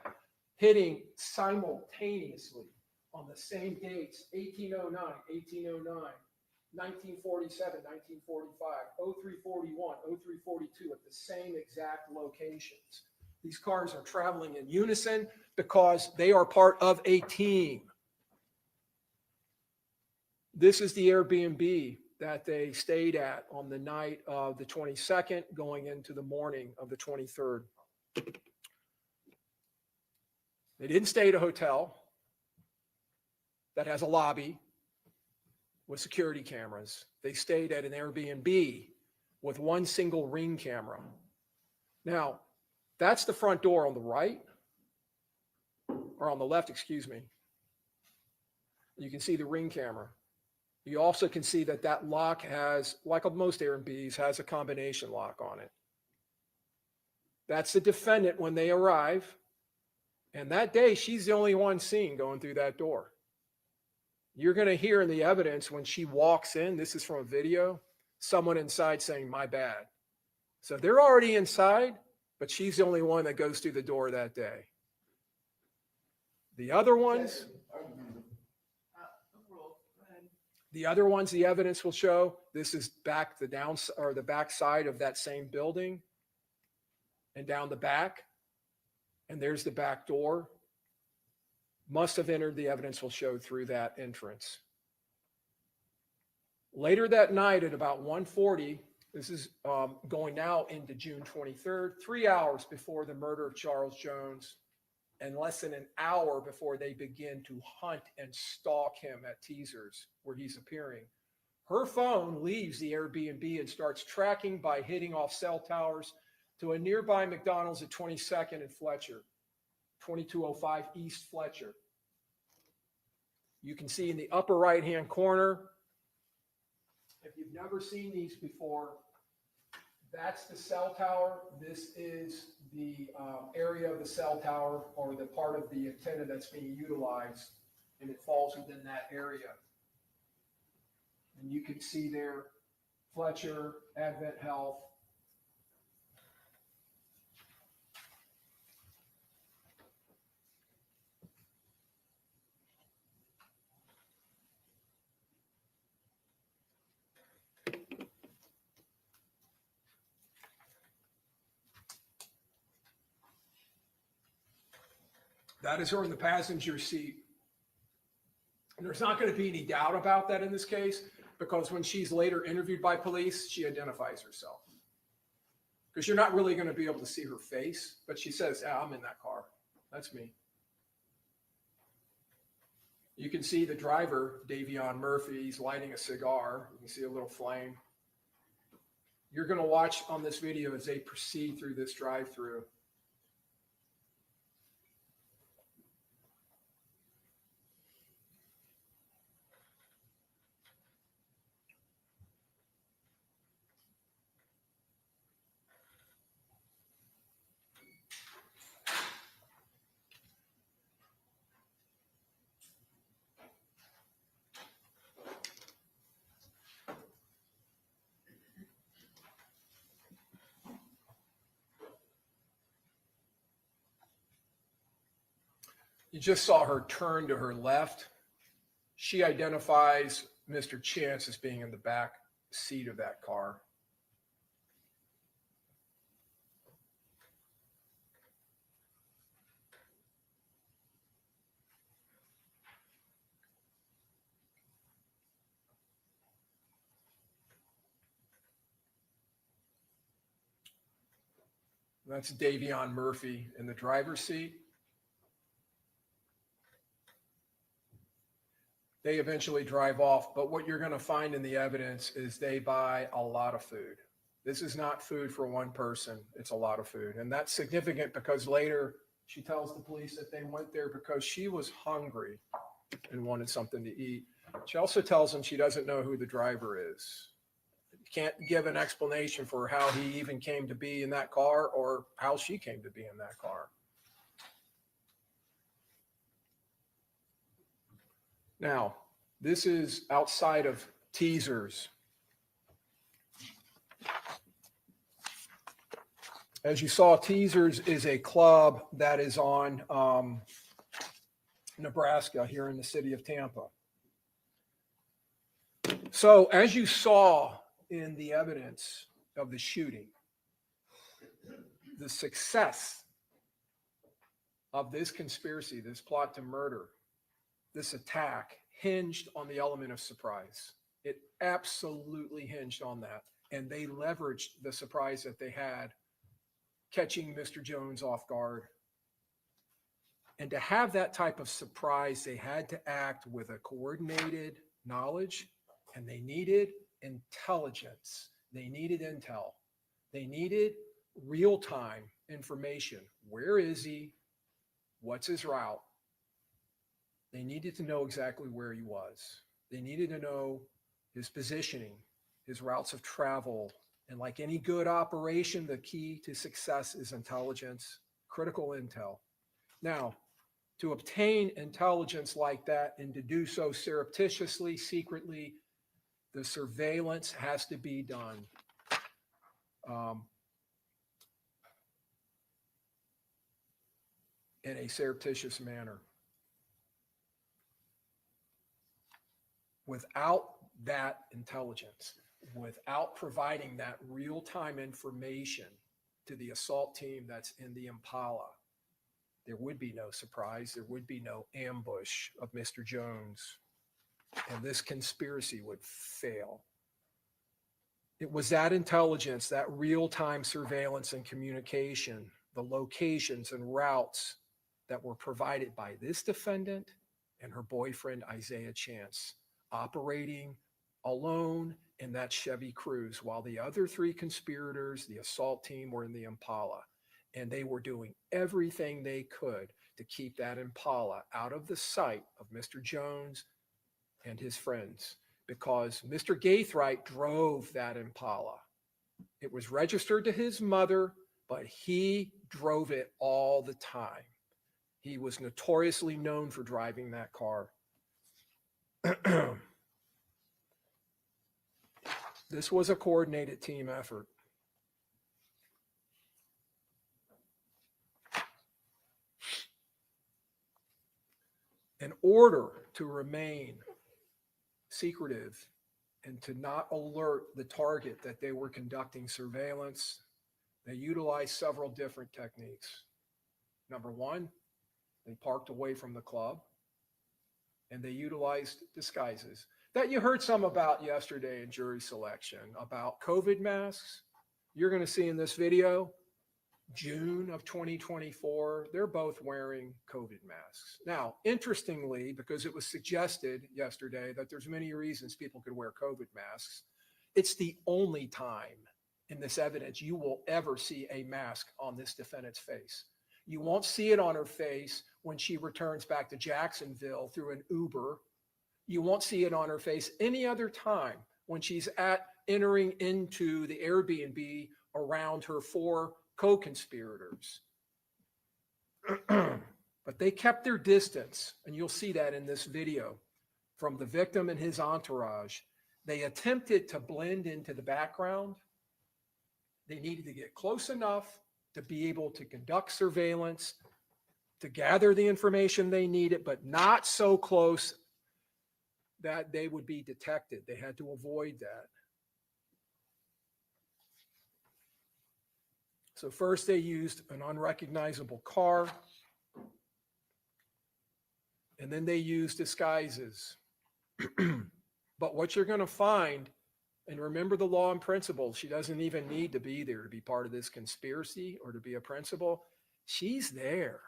Speaker 1: hitting simultaneously on the same dates, 1809, 1947, 1945, 0341, 0342, at the same exact locations. These cars are traveling in unison because they are part of a team. This is the Airbnb that they stayed at on the night of the 22nd, going into the morning of the 23rd. They didn't stay at a hotel that has a lobby with security cameras. They stayed at an Airbnb with one single Ring camera. Now, that's the front door on the right, or on the left, excuse me. You can see the Ring camera. You also can see that that lock has, like most Airbnbs, has a combination lock on it. That's the defendant when they arrive. And that day, she's the only one seen going through that door. You're going to hear in the evidence when she walks in, this is from a video, someone inside saying, "My bad." So they're already inside, but she's the only one that goes through the door that day. The other ones, the evidence will show, this is back the back side of that same building, and down the back, and there's the back door. Must have entered, the evidence will show, through that entrance. Later that night at about 1:40, this is going now into June 23rd, 3 hours before the murder of Charles Jones, and less than an hour before they begin to hunt and stalk him at Teasers, where he's appearing. Her phone leaves the Airbnb and starts tracking by hitting off cell towers to a nearby McDonald's at 22nd and Fletcher, 2205 East Fletcher. You can see in the upper right-hand corner, if you've never seen these before, that's the cell tower. This is the area of the cell tower, or the part of the antenna that's being utilized, and it falls within that area. And you can see there, Fletcher, Advent Health. That is her in the passenger seat. And there's not going to be any doubt about that in this case, because when she's later interviewed by police, she identifies herself. Because you're not really going to be able to see her face, but she says, "Yeah, I'm in that car. That's me." You can see the driver, Davion Murphy, he's lighting a cigar. You can see a little flame. You're going to watch on this video as they proceed through this drive-through. You just saw her turn to her left. She identifies Mr. Chance as being in the back seat of that car. That's Davion Murphy in the driver's seat. They eventually drive off, but what you're going to find in the evidence is they buy a lot of food. This is not food for one person. It's a lot of food. And that's significant because later she tells the police that they went there because she was hungry and wanted something to eat. She also tells them she doesn't know who the driver is. Can't give an explanation for how he even came to be in that car or how she came to be in that car. Now, this is outside of teasers. As you saw, Teasers is a club that is on Nebraska here in the city of Tampa. So as you saw in the evidence of the shooting, the success of this conspiracy, this plot to murder, this attack hinged on the element of surprise. It absolutely hinged on that. And they leveraged the surprise that they had catching Mr. Jones off guard. And to have that type of surprise, they had to act with a coordinated knowledge, and they needed intelligence. They needed intel. They needed real-time information. Where is he? What's his route? They needed to know exactly where he was. They needed to know his positioning, his routes of travel. And like any good operation, the key to success is intelligence, critical intel. Now, to obtain intelligence like that and to do so surreptitiously, secretly, the surveillance has to be done. In a surreptitious manner. Without that intelligence, without providing that real-time information to the assault team that's in the Impala, there would be no surprise. There would be no ambush of Mr. Jones, and this conspiracy would fail. It was that intelligence, that real-time surveillance and communication, the locations and routes that were provided by this defendant and her boyfriend, Isaiah Chance, operating alone in that Chevy Cruze, while the other three conspirators, the assault team, were in the Impala. And they were doing everything they could to keep that Impala out of the sight of Mr. Jones and his friends, because Mr. Gaithright drove that Impala. It was registered to his mother, but he drove it all the time. He was notoriously known for driving that car. This was a coordinated team effort. In order to remain secretive and to not alert the target that they were conducting surveillance, they utilized several different techniques. Number one, they parked away from the club, and they utilized disguises that you heard some about yesterday in jury selection about COVID masks. You're going to see in this video, June of 2024, they're both wearing COVID masks. Now, interestingly, because it was suggested yesterday that there's many reasons people could wear COVID masks, it's the only time in this evidence you will ever see a mask on this defendant's face. You won't see it on her face when she returns back to Jacksonville through an Uber. You won't see it on her face any other time when she's entering into the Airbnb around her four co-conspirators. But they kept their distance, and you'll see that in this video, from the victim and his entourage. They attempted to blend into the background. They needed to get close enough to be able to conduct surveillance, to gather the information they needed, but not so close that they would be detected. They had to avoid that. So first they used an unrecognizable car, and then they used disguises. But what you're going to find, and remember the law and principles, she doesn't even need to be there to be part of this conspiracy or to be a principal. She's there.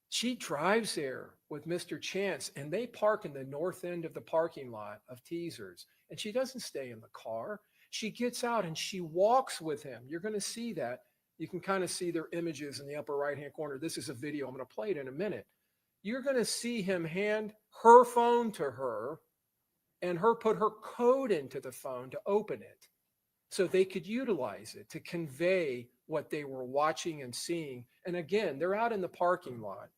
Speaker 1: She drives there with Mr. Chance, and they park in the north end of the parking lot of Teasers. And she doesn't stay in the car. She gets out and she walks with him. You're going to see that. You can kind of see their images in the upper right-hand corner. This is a video. I'm going to play it in a minute. You're going to see him hand her phone to her and her put her code into the phone to open it so they could utilize it to convey what they were watching and seeing. And again, they're out in the parking lot.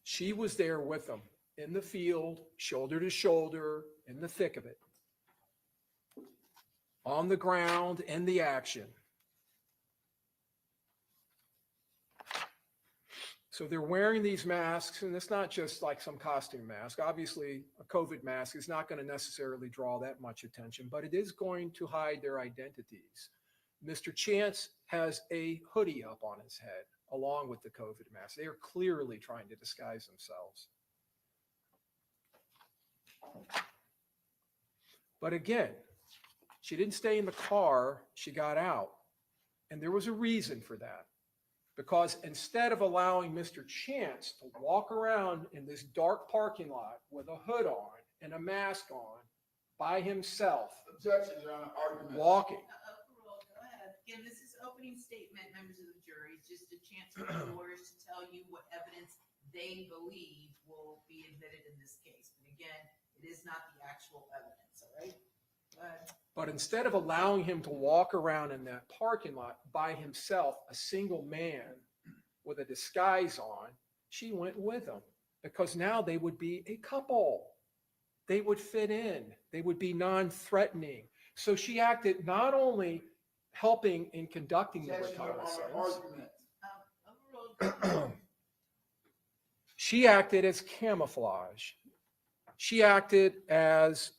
Speaker 1: She was there with them in the field, shoulder to shoulder, in the thick of it, on the ground, in the action. So they're wearing these masks, and it's not just like some costume mask. Obviously, a COVID mask is not going to necessarily draw that much attention, but it is going to hide their identities. Mr. Chance has a hoodie up on his head, along with the COVID mask. They are clearly trying to disguise themselves. But again, she didn't stay in the car, she got out. And there was a reason for that. Because instead of allowing Mr. Chance to walk around in this dark parking lot with a hood on and a mask on by himself,
Speaker 2: Objection, Your Honor. Argument.
Speaker 1: walking.
Speaker 3: Overruled. Go ahead. Again, this is opening statement, members of the jury. It's just a chance for the lawyers to tell you what evidence they believe will be admitted in this case. But again, it is not the actual evidence, all right? Go ahead.
Speaker 1: But instead of allowing him to walk around in that parking lot by himself, a single man with a disguise on, she went with him because now they would be a couple. They would fit in. They would be non-threatening. So she acted not only helping in conducting the
Speaker 2: Objection, Your
Speaker 1: reconnaissance,
Speaker 2: Honor. Argument.
Speaker 3: Overruled.
Speaker 1: she acted as camouflage. She acted as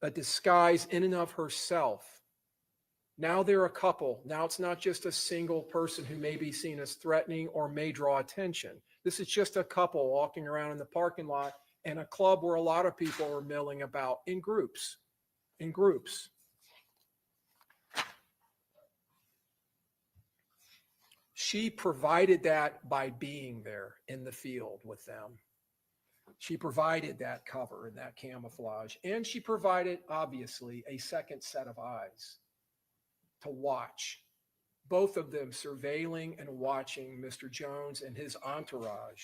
Speaker 1: a disguise in and of herself. Now they're a couple. Now it's not just a single person who may be seen as threatening or may draw attention. This is just a couple walking around in the parking lot in a club where a lot of people are milling about in groups. In groups. She provided that by being there in the field with them. She provided that cover and that camouflage, and she provided, obviously, a second set of eyes to watch, both of them surveilling and watching Mr. Jones and his entourage.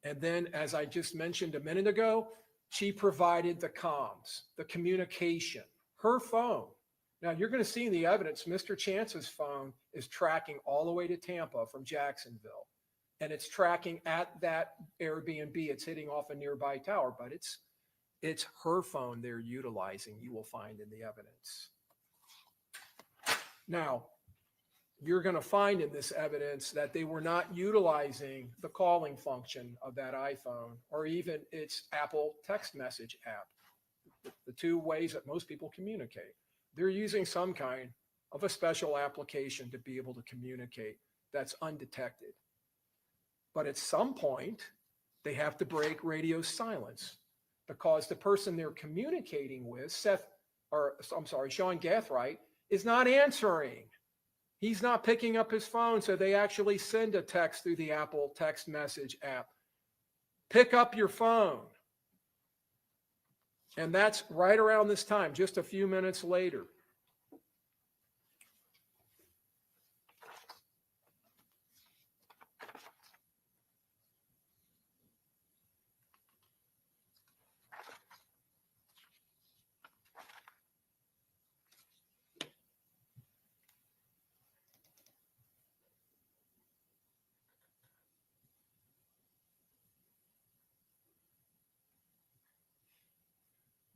Speaker 1: And then, as I just mentioned a minute ago, she provided the comms, the communication, her phone. Now, you're going to see in the evidence, Mr. Chance's phone is tracking all the way to Tampa from Jacksonville. And it's tracking at that Airbnb. It's hitting off a nearby tower, but it's her phone they're utilizing, you will find in the evidence. Now, you're going to find in this evidence that they were not utilizing the calling function of that iPhone or even its Apple text message app, the two ways that most people communicate. They're using some kind of a special application to be able to communicate that's undetected. But at some point, they have to break radio silence because the person they're communicating with, Sean Gathright, is not answering. He's not picking up his phone, so they actually send a text through the Apple text message app. Pick up your phone. And that's right around this time, just a few minutes later.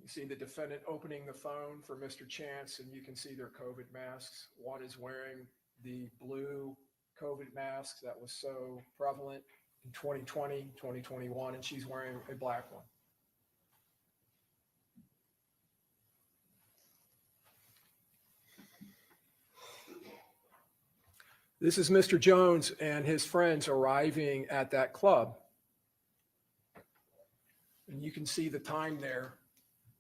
Speaker 1: You see the defendant opening the phone for Mr. Chance, and you can see their COVID masks. One is wearing the blue COVID mask that was so prevalent in 2020, 2021, and she's wearing a black one. This is Mr. Jones and his friends arriving at that club. And you can see the time there.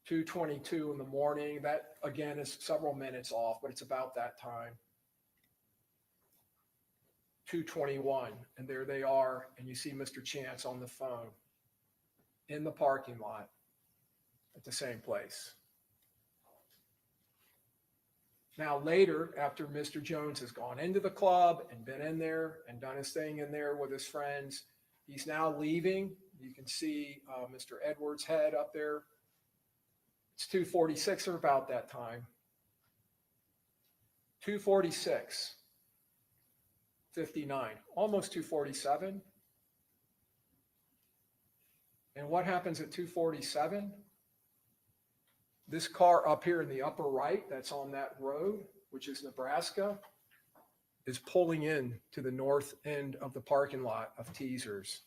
Speaker 1: 2:22 in the morning. That, again, is several minutes off, but it's about that time. 221, and there they are, and you see Mr. Chance on the phone in the parking lot at the same place. Now later, after Mr. Jones has gone into the club and been in there and done his thing in there with his friends, he's now leaving. You can see Mr. Edwards' head up there. It's 2:46 or about that time. 2:46, 59, almost 2:47. And what happens at 2:47? This car up here in the upper right, that's on that road, which is Nebraska, is pulling in to the north end of the parking lot of Teasers.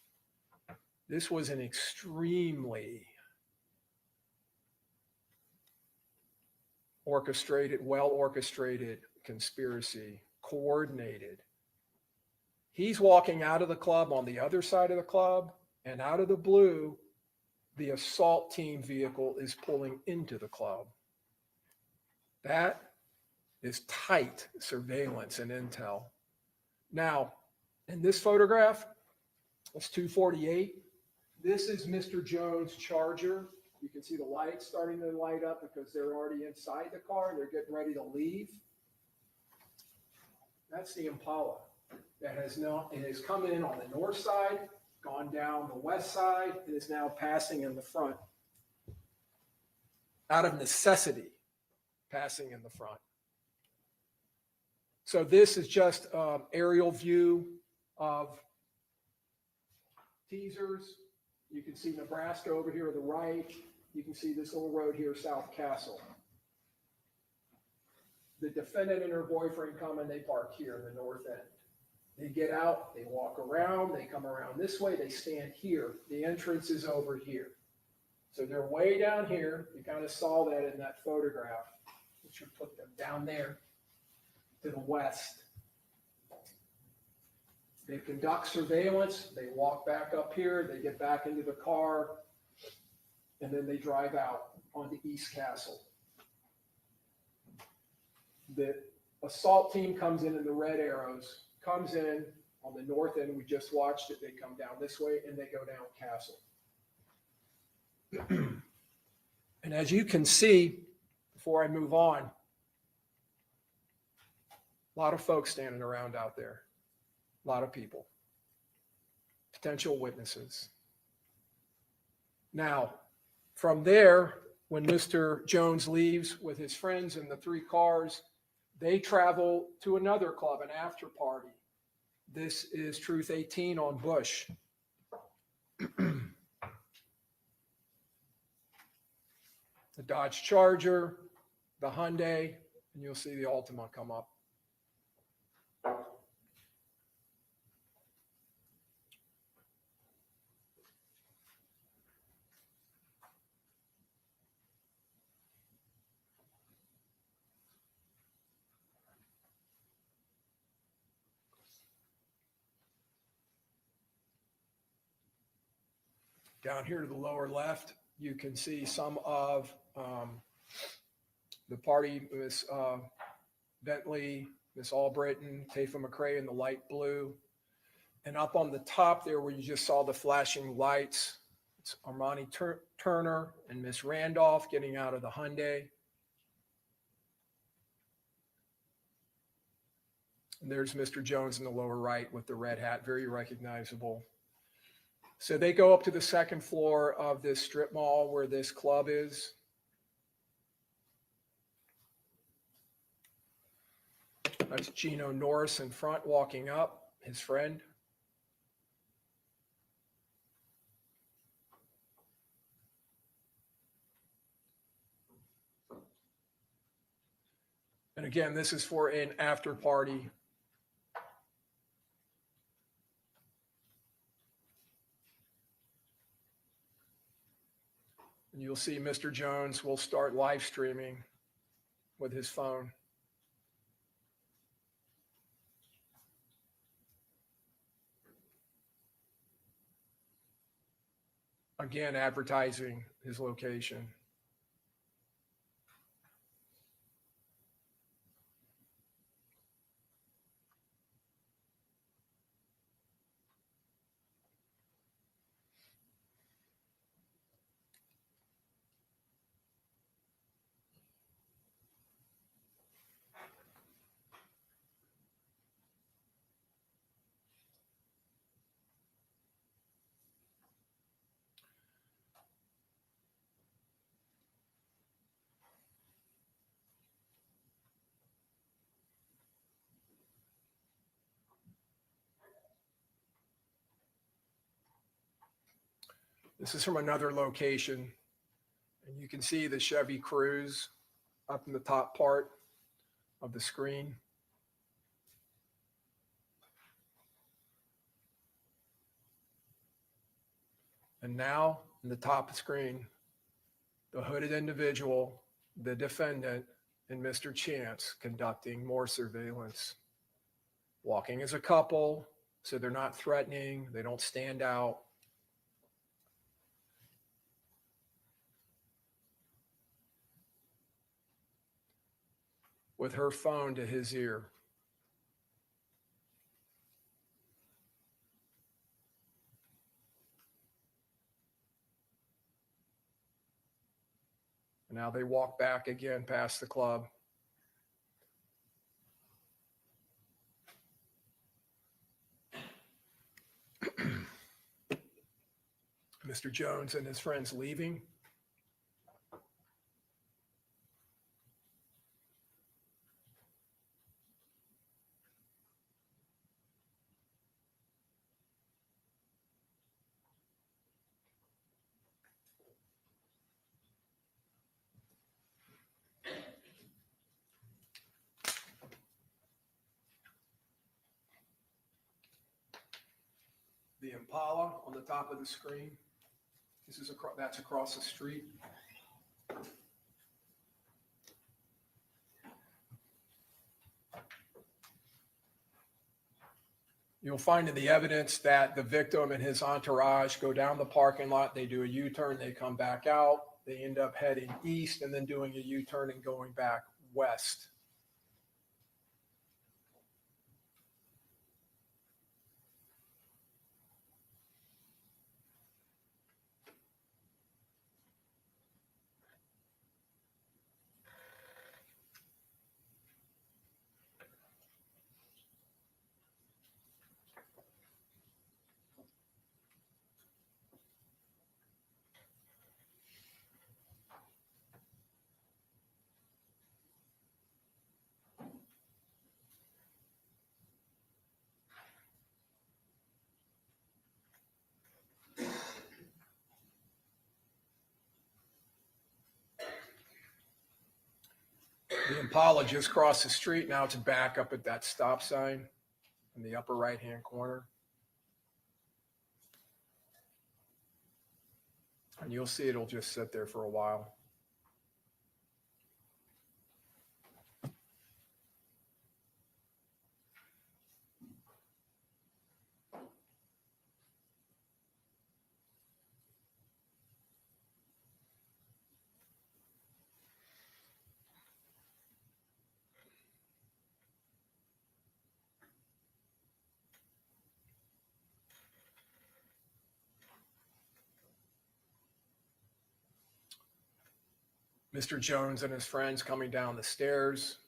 Speaker 1: This was an extremely well-orchestrated conspiracy, coordinated. He's walking out of the club on the other side of the club, and out of the blue, the assault team vehicle is pulling into the club. That is tight surveillance and intel. Now, in this photograph, it's 2:48. This is Mr. Jones' Charger. You can see the lights starting to light up because they're already inside the car. They're getting ready to leave. That's the Impala that has come in on the north side, gone down the west side, and is now passing in the front. Out of necessity, passing in the front. So this is just aerial view of Teasers. You can see Nebraska over here to the right. You can see this little road here, South Castle. The defendant and her boyfriend come and they park here in the north end. They get out, they walk around, they come around this way, they stand here. The entrance is over here. So they're way down here. You kind of saw that in that photograph, which would put them down there to the west. They conduct surveillance, they walk back up here, they get back into the car, and then they drive out onto East Castle. The assault team comes in the red arrows, comes in on the north end. We just watched it. They come down this way and they go down Castle. And as you can see, before I move on, a lot of folks standing around out there, a lot of people, potential witnesses. Now, from there, when Mr. Jones leaves with his friends in the three cars, they travel to another club, an after party. This is Truth 18 on Bush. The Dodge Charger, the Hyundai, and you'll see the Altima come up. Down here to the lower left, you can see some of the party, Miss Bentley, Miss Albritton, Tafa McRae in the light blue. And up on the top there where you just saw the flashing lights, it's Armani Turner and Miss Randolph getting out of the Hyundai. And there's Mr. Jones in the lower right with the red hat, very recognizable. So they go up to the second floor of this strip mall where this club is. That's Gino Norris in front walking up, his friend. And again, this is for an after party. And you'll see Mr. Jones will start live streaming with his phone. Again, advertising his location. This is from another location, and you can see the Chevy Cruze up in the top part of the screen. And now in the top of the screen, the hooded individual, the defendant, and Mr. Chance conducting more surveillance. Walking as a couple, so they're not threatening, they don't stand out. With her phone to his ear. And now they walk back again past the club. Mr. Jones and his friends leaving. The Impala on the top of the screen. That's across the street. You'll find in the evidence that the victim and his entourage go down the parking lot, they do a U-turn, they come back out, they end up heading east and then doing a U-turn and going back west. The Impala just crossed the street. Now it's back up at that stop sign in the upper right-hand corner. And you'll see it'll just sit there for a while. Mr. Jones and his friends coming down the stairs.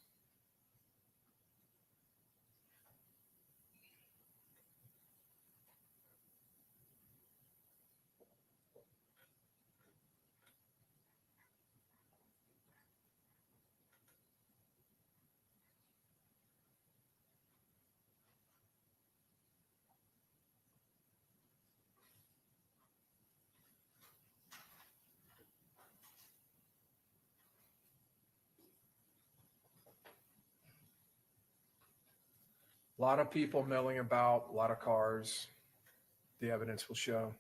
Speaker 1: A lot of people milling about, a lot of cars. The evidence will show.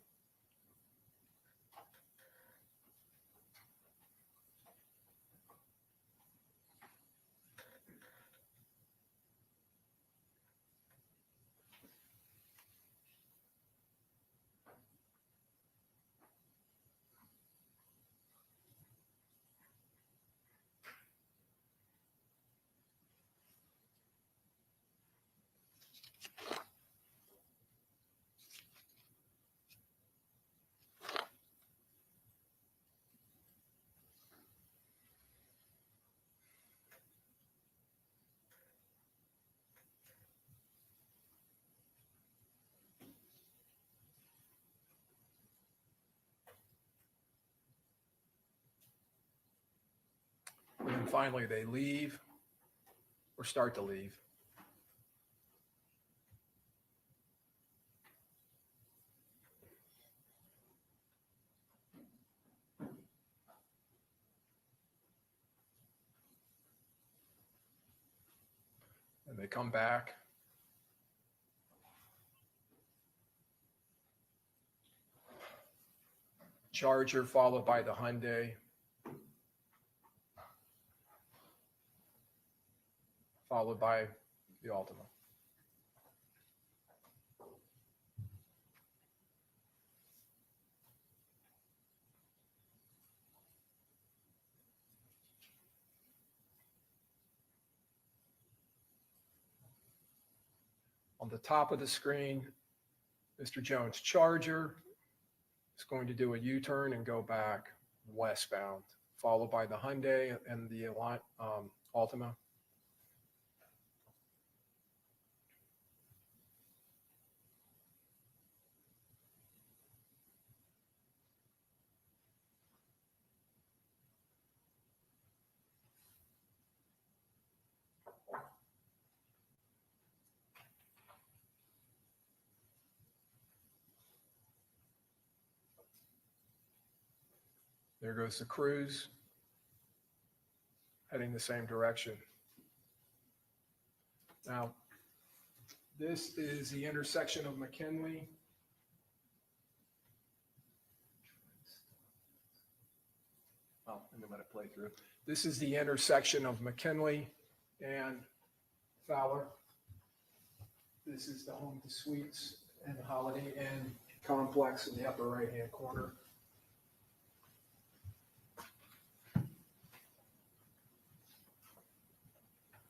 Speaker 1: And then finally they leave or start to leave. And they come back. Charger followed by the Hyundai. Followed by the Altima. On the top of the screen, Mr. Jones' Charger is going to do a U-turn and go back westbound, followed by the Hyundai and the Altima. There goes the Cruise, heading the same direction. Now, this is the intersection of McKinley. Oh, and I'm going to play through. This is the intersection of McKinley and Fowler. This is the Home to Suites and Holiday Inn complex in the upper right-hand corner.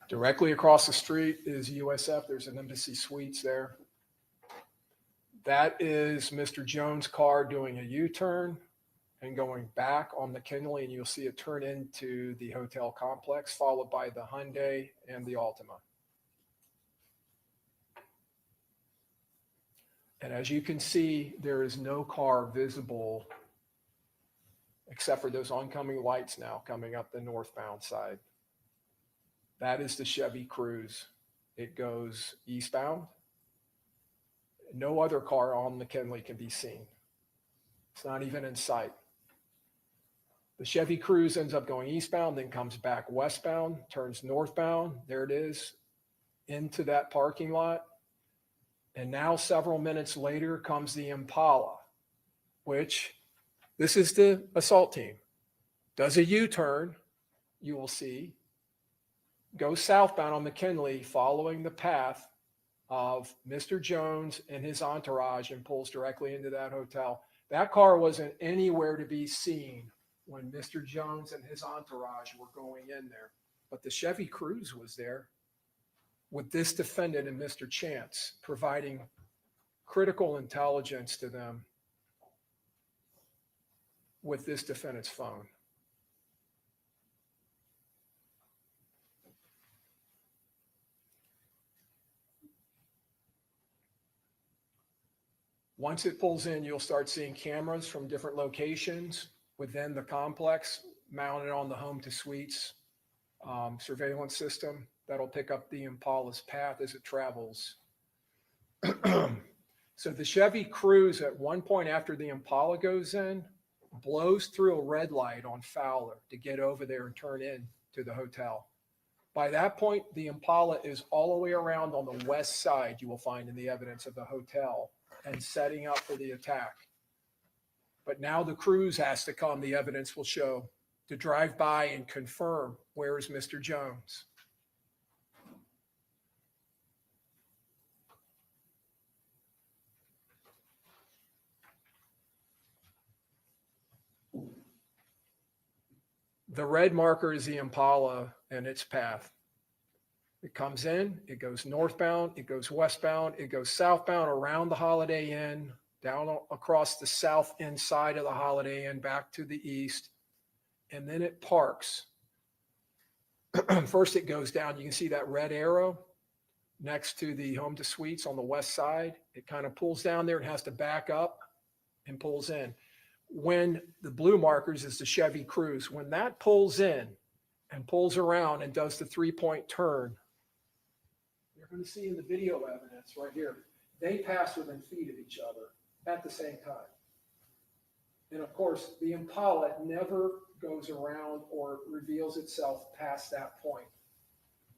Speaker 1: Directly across the street is USF. There's an Embassy Suites there. That is Mr. Jones' car doing a U-turn and going back on McKinley, and you'll see it turn into the hotel complex, followed by the Hyundai and the Altima. And as you can see, there is no car visible except for those oncoming lights now coming up the northbound side. That is the Chevy Cruise. It goes eastbound. No other car on McKinley can be seen. It's not even in sight. The Chevy Cruise ends up going eastbound, then comes back westbound, turns northbound. There it is, into that parking lot. And now several minutes later comes the Impala, which this is the assault team. Does a U-turn, you will see. Goes southbound on McKinley, following the path of Mr. Jones and his entourage, and pulls directly into that hotel. That car wasn't anywhere to be seen when Mr. Jones and his entourage were going in there. But the Chevy Cruise was there with this defendant and Mr. Chance, providing critical intelligence to them with this defendant's phone. Once it pulls in, you'll start seeing cameras from different locations within the complex mounted on the Home to Suites surveillance system that'll pick up the Impala's path as it travels. So the Chevy Cruise, at one point after the Impala goes in, blows through a red light on Fowler to get over there and turn in to the hotel. By that point, the Impala is all the way around on the west side, you will find in the evidence, of the hotel, and setting up for the attack. But now the Cruise has to come, the evidence will show, to drive by and confirm where is Mr. Jones. The red marker is the Impala and its path. It comes in, it goes northbound, it goes westbound, it goes southbound around the Holiday Inn, down across the south end side of the Holiday Inn, back to the east, and then it parks. First it goes down, you can see that red arrow next to the Home to Suites on the west side. It kind of pulls down there and has to back up and pulls in. When the blue markers is the Chevy Cruise, when that pulls in and pulls around and does the 3-point turn, you're going to see in the video evidence right here, they pass within feet of each other at the same time. And of course, the Impala never goes around or reveals itself past that point,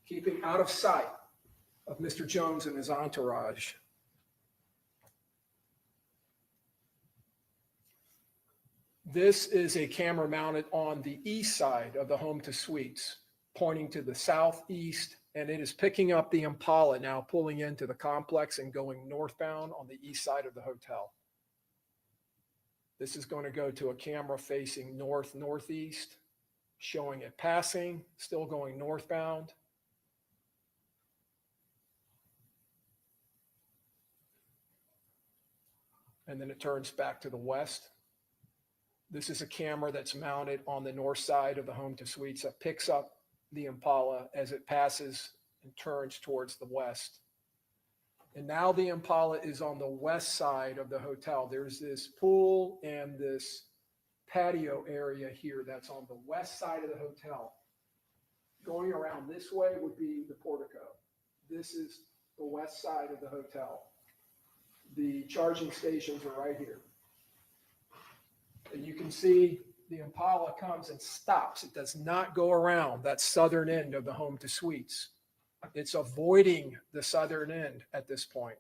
Speaker 1: keeping out of sight of Mr. Jones and his entourage. This is a camera mounted on the east side of the home to suites, pointing to the southeast, and it is picking up the Impala now, pulling into the complex and going northbound on the east side of the hotel. This is going to go to a camera facing north-northeast, showing it passing, still going northbound. And then it turns back to the west. This is a camera that's mounted on the north side of the home to suites that picks up the Impala as it passes and turns towards the west. And now the Impala is on the west side of the hotel. There's this pool and this patio area here that's on the west side of the hotel. Going around this way would be the portico. This is the west side of the hotel. The charging stations are right here. And you can see the Impala comes and stops. It does not go around that southern end of the home to suites. It's avoiding the southern end at this point.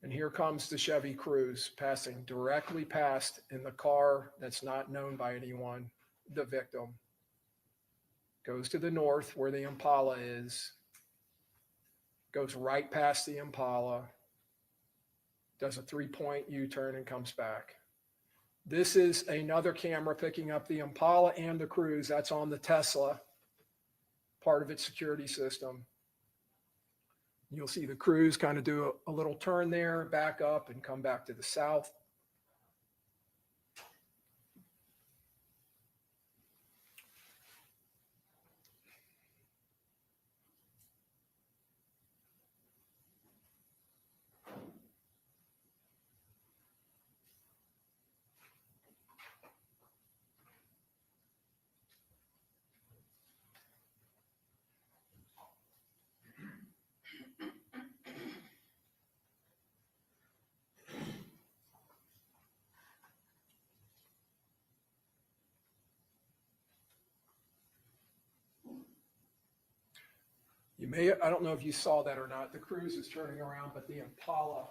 Speaker 1: And here comes the Chevy Cruze passing directly past in the car that's not known by anyone, the victim. Goes to the north where the Impala is. Goes right past the Impala. Does a 3-point U-turn and comes back. This is another camera picking up the Impala and the Cruze. That's on the Tesla, part of its security system. You'll see the Cruze kind of do a little turn there, back up and come back to the south. You may, I don't know if you saw that or not. The Cruze is turning around, but the Impala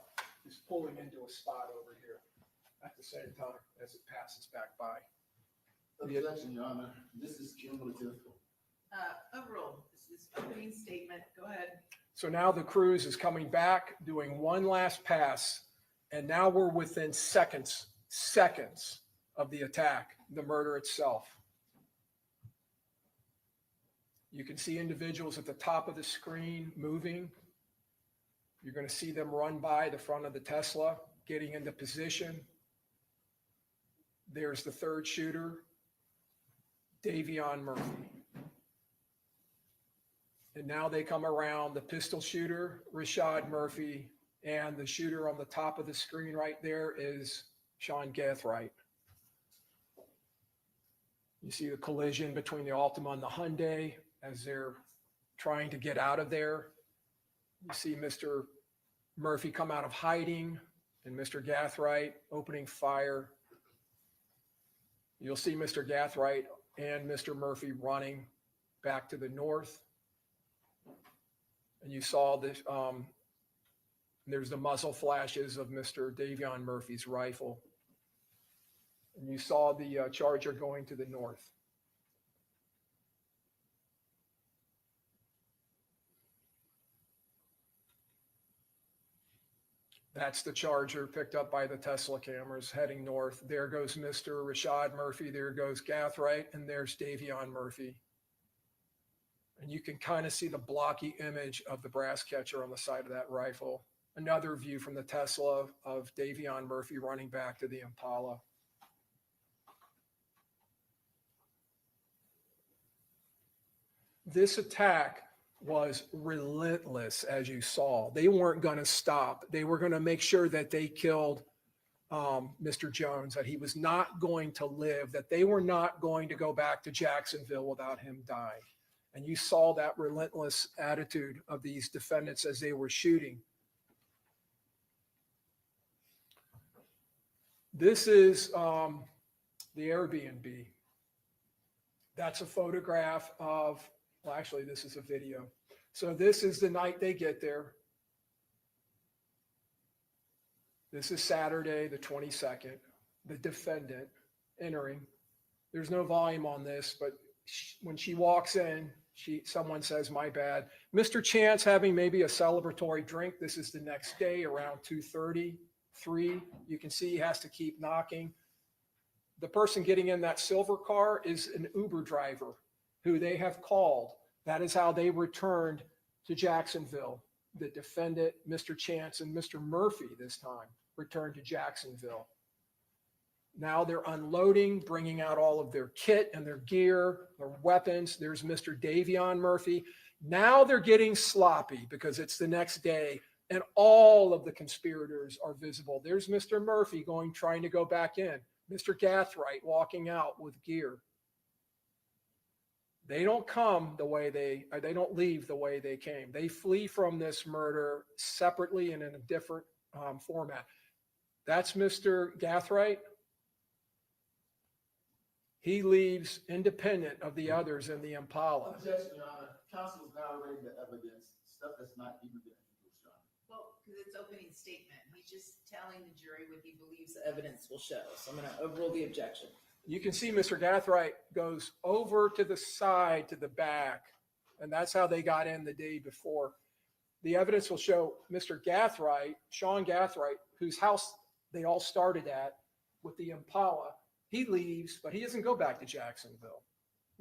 Speaker 1: is pulling into a spot over here at the same time as it passes back by.
Speaker 2: Objection, Your Honor. This is cumulative.
Speaker 3: Overruled. This is opening statement. Go ahead.
Speaker 1: So now the Cruze is coming back, doing one last pass, and now we're within seconds of the attack, the murder itself. You can see individuals at the top of the screen moving. You're going to see them run by the front of the Tesla, getting into position. There's the third shooter, Davion Murphy. And now they come around the pistol shooter, Rashad Murphy, and the shooter on the top of the screen right there is Sean Gathright. You see the collision between the Altima and the Hyundai as they're trying to get out of there. You see Mr. Murphy come out of hiding and Mr. Gathright opening fire. You'll see Mr. Gathright and Mr. Murphy running back to the north. And you saw this, there's the muzzle flashes of Mr. Davion Murphy's rifle. And you saw the Charger going to the north. That's the Charger picked up by the Tesla cameras heading north. There goes Mr. Rashad Murphy. There goes Gathright. And there's Davion Murphy. And you can kind of see the blocky image of the brass catcher on the side of that rifle. Another view from the Tesla of Davion Murphy running back to the Impala. This attack was relentless, as you saw. They weren't going to stop. They were going to make sure that they killed Mr. Jones, that he was not going to live, that they were not going to go back to Jacksonville without him dying. And you saw that relentless attitude of these defendants as they were shooting. This is the Airbnb. That's a photograph of Well, actually, this is a video. So this is the night they get there. This is Saturday, the 22nd. The defendant entering. There's no volume on this, but when she walks in, someone says, "My bad." Mr. Chance having maybe a celebratory drink. This is the next day around 2:30, 3. You can see he has to keep knocking. The person getting in that silver car is an Uber driver who they have called. That is how they returned to Jacksonville. The defendant, Mr. Chance, and Mr. Murphy this time returned to Jacksonville. Now they're unloading, bringing out all of their kit and their gear, their weapons. There's Mr. Davion Murphy. Now they're getting sloppy because it's the next day and all of the conspirators are visible. There's Mr. Murphy trying to go back in. Mr. Gathright walking out with gear. They don't they don't leave the way they came. They flee from this murder separately and in a different format. That's Mr. Gathright. He leaves independent of the others in the Impala.
Speaker 2: Objection, Your Honor. Counsel is narrating the evidence, stuff that's not even been introduced, Your Honor.
Speaker 3: Well, because it's opening statement. He's just telling the jury what he believes the evidence will show. So I'm going to overrule the objection.
Speaker 1: You can see Mr. Gathright goes over to the side, to the back, and that's how they got in the day before. The evidence will show Mr. Gathright, Sean Gathright, whose house they all started at with the Impala. He leaves, but he doesn't go back to Jacksonville.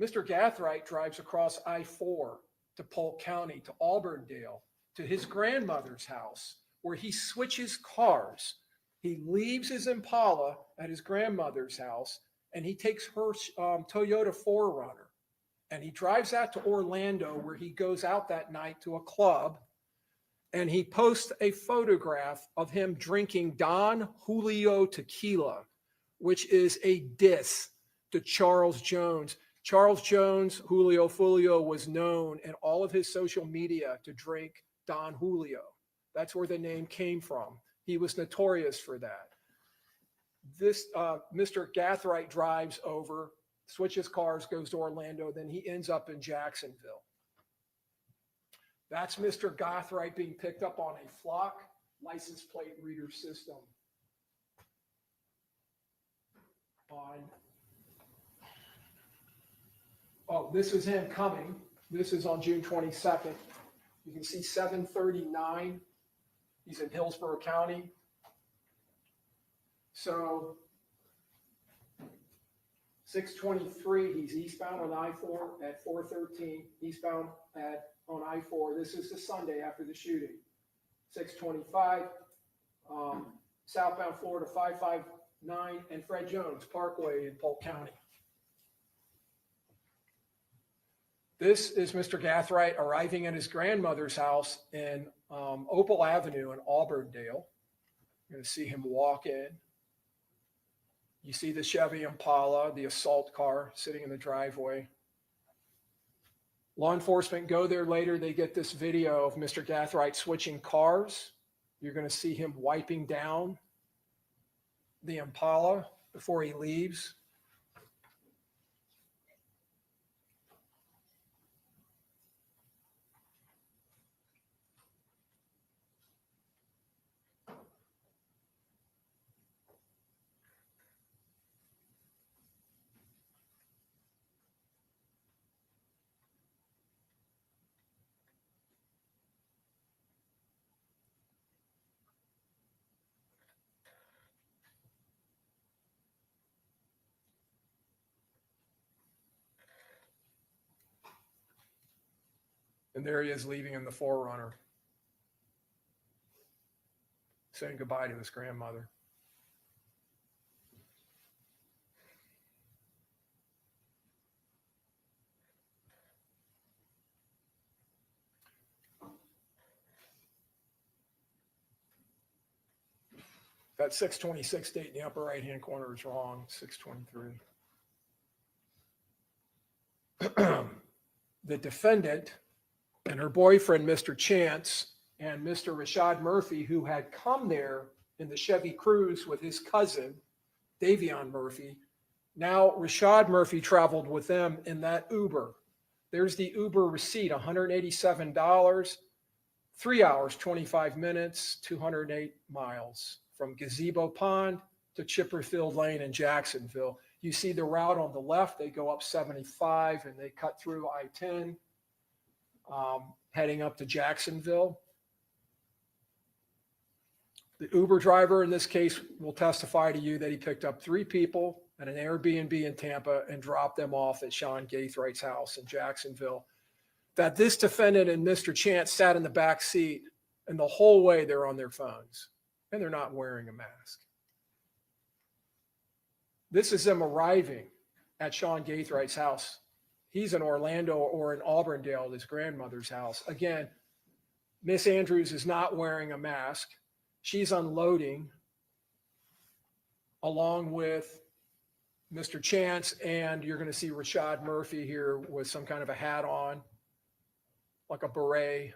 Speaker 1: Mr. Gathright drives across I-4 to Polk County, to Auburndale, to his grandmother's house, where he switches cars. He leaves his Impala at his grandmother's house, and he takes her Toyota 4Runner, and he drives that to Orlando, where he goes out that night to a club, and he posts a photograph of him drinking Don Julio tequila, which is a diss to Charles Jones. Charles Jones, Julio Foolio, was known in all of his social media to drink Don Julio. That's where the name came from. He was notorious for that. This Mr. Gathright drives over, switches cars, goes to Orlando, then he ends up in Jacksonville. That's Mr. Gathright being picked up on a Flock license plate reader system. This is him coming. This is on June 22nd. You can see 739. He's in Hillsborough County. So 623, he's eastbound on I-4 at 413, eastbound on I-4. This is the Sunday after the shooting. 625, southbound Florida 559, and Fred Jones Parkway in Polk County. This is Mr. Gathright arriving at his grandmother's house in Opal Avenue in Auburndale. You're going to see him walk in. You see the Chevy Impala, the assault car sitting in the driveway. Law enforcement go there later. They get this video of Mr. Gathright switching cars. You're going to see him wiping down the Impala before he leaves. And there he is leaving in the 4Runner, saying goodbye to his grandmother. That 626 date in the upper right-hand corner is wrong, 623. The defendant and her boyfriend, Mr. Chance, and Mr. Rashad Murphy, who had come there in the Chevy Cruze with his cousin, Davion Murphy. Now, Rashad Murphy traveled with them in that Uber. There's the Uber receipt, $187, 3 hours, 25 minutes, 208 miles from Gazebo Pond to Chipperfield Lane in Jacksonville. You see the route on the left, they go up 75 and they cut through I-10, heading up to Jacksonville. The Uber driver in this case will testify to you that he picked up 3 people at an Airbnb in Tampa and dropped them off at Sean Gaithwright's house in Jacksonville. That this defendant and Mr. Chance sat in the back seat and the whole way they're on their phones and they're not wearing a mask. This is them arriving at Sean Gaithwright's house. He's in Orlando or in Auburndale at his grandmother's house. Again, Miss Andrews is not wearing a mask. She's unloading along with Mr. Chance, and you're going to see Rashad Murphy here with some kind of a hat on, like a beret,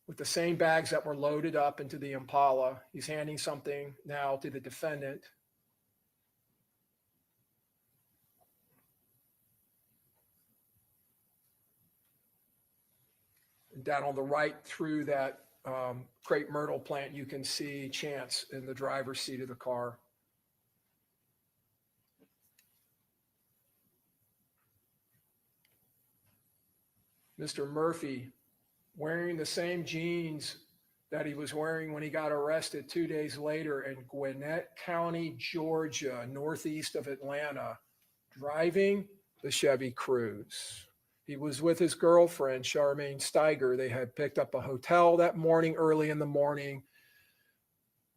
Speaker 1: with the same bags that were loaded up into the Impala. He's handing something now to the defendant. And down on the right through that crepe myrtle plant, you can see Chance in the driver's seat of the car. Mr. Murphy wearing the same jeans that he was wearing when he got arrested 2 days later in Gwinnett County, Georgia, northeast of Atlanta, driving the Chevy Cruze. He was with his girlfriend, Charmaine Steiger. They had picked up a hotel that morning, early in the morning.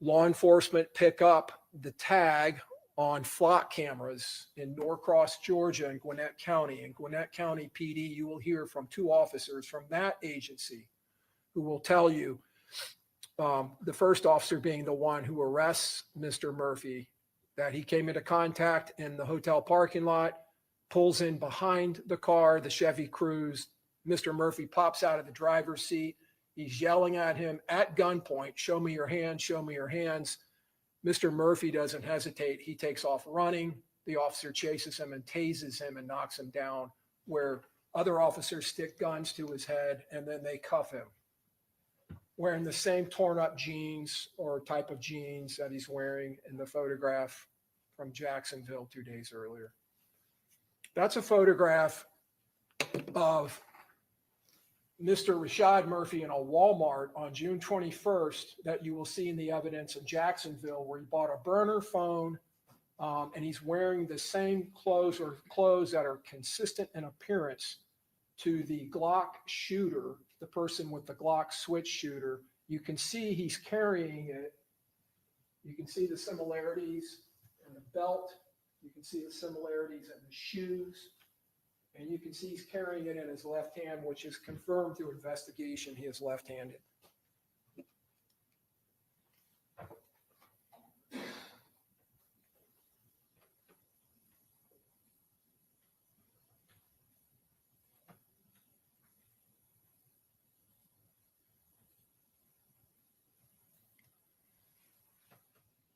Speaker 1: Law enforcement pick up the tag on flock cameras in Norcross, Georgia, and Gwinnett County. In Gwinnett County PD, you will hear from 2 officers from that agency who will tell you, the first officer being the one who arrests Mr. Murphy, that he came into contact in the hotel parking lot, pulls in behind the car, the Chevy Cruze. Mr. Murphy pops out of the driver's seat. He's yelling at him at gunpoint, "Show me your hands, show me your hands." Mr. Murphy doesn't hesitate. He takes off running. The officer chases him and tases him and knocks him down, where other officers stick guns to his head and then they cuff him, wearing the same torn up jeans or type of jeans that he's wearing in the photograph from Jacksonville 2 days earlier. That's a photograph of Mr. Rashad Murphy in a Walmart on June 21st that you will see in the evidence in Jacksonville, where he bought a burner phone and he's wearing the same clothes or clothes that are consistent in appearance to the Glock shooter, the person with the Glock switch shooter. You can see he's carrying it. You can see the similarities in the belt. You can see the similarities in the shoes. And you can see he's carrying it in his left hand, which is confirmed through investigation. He is left-handed.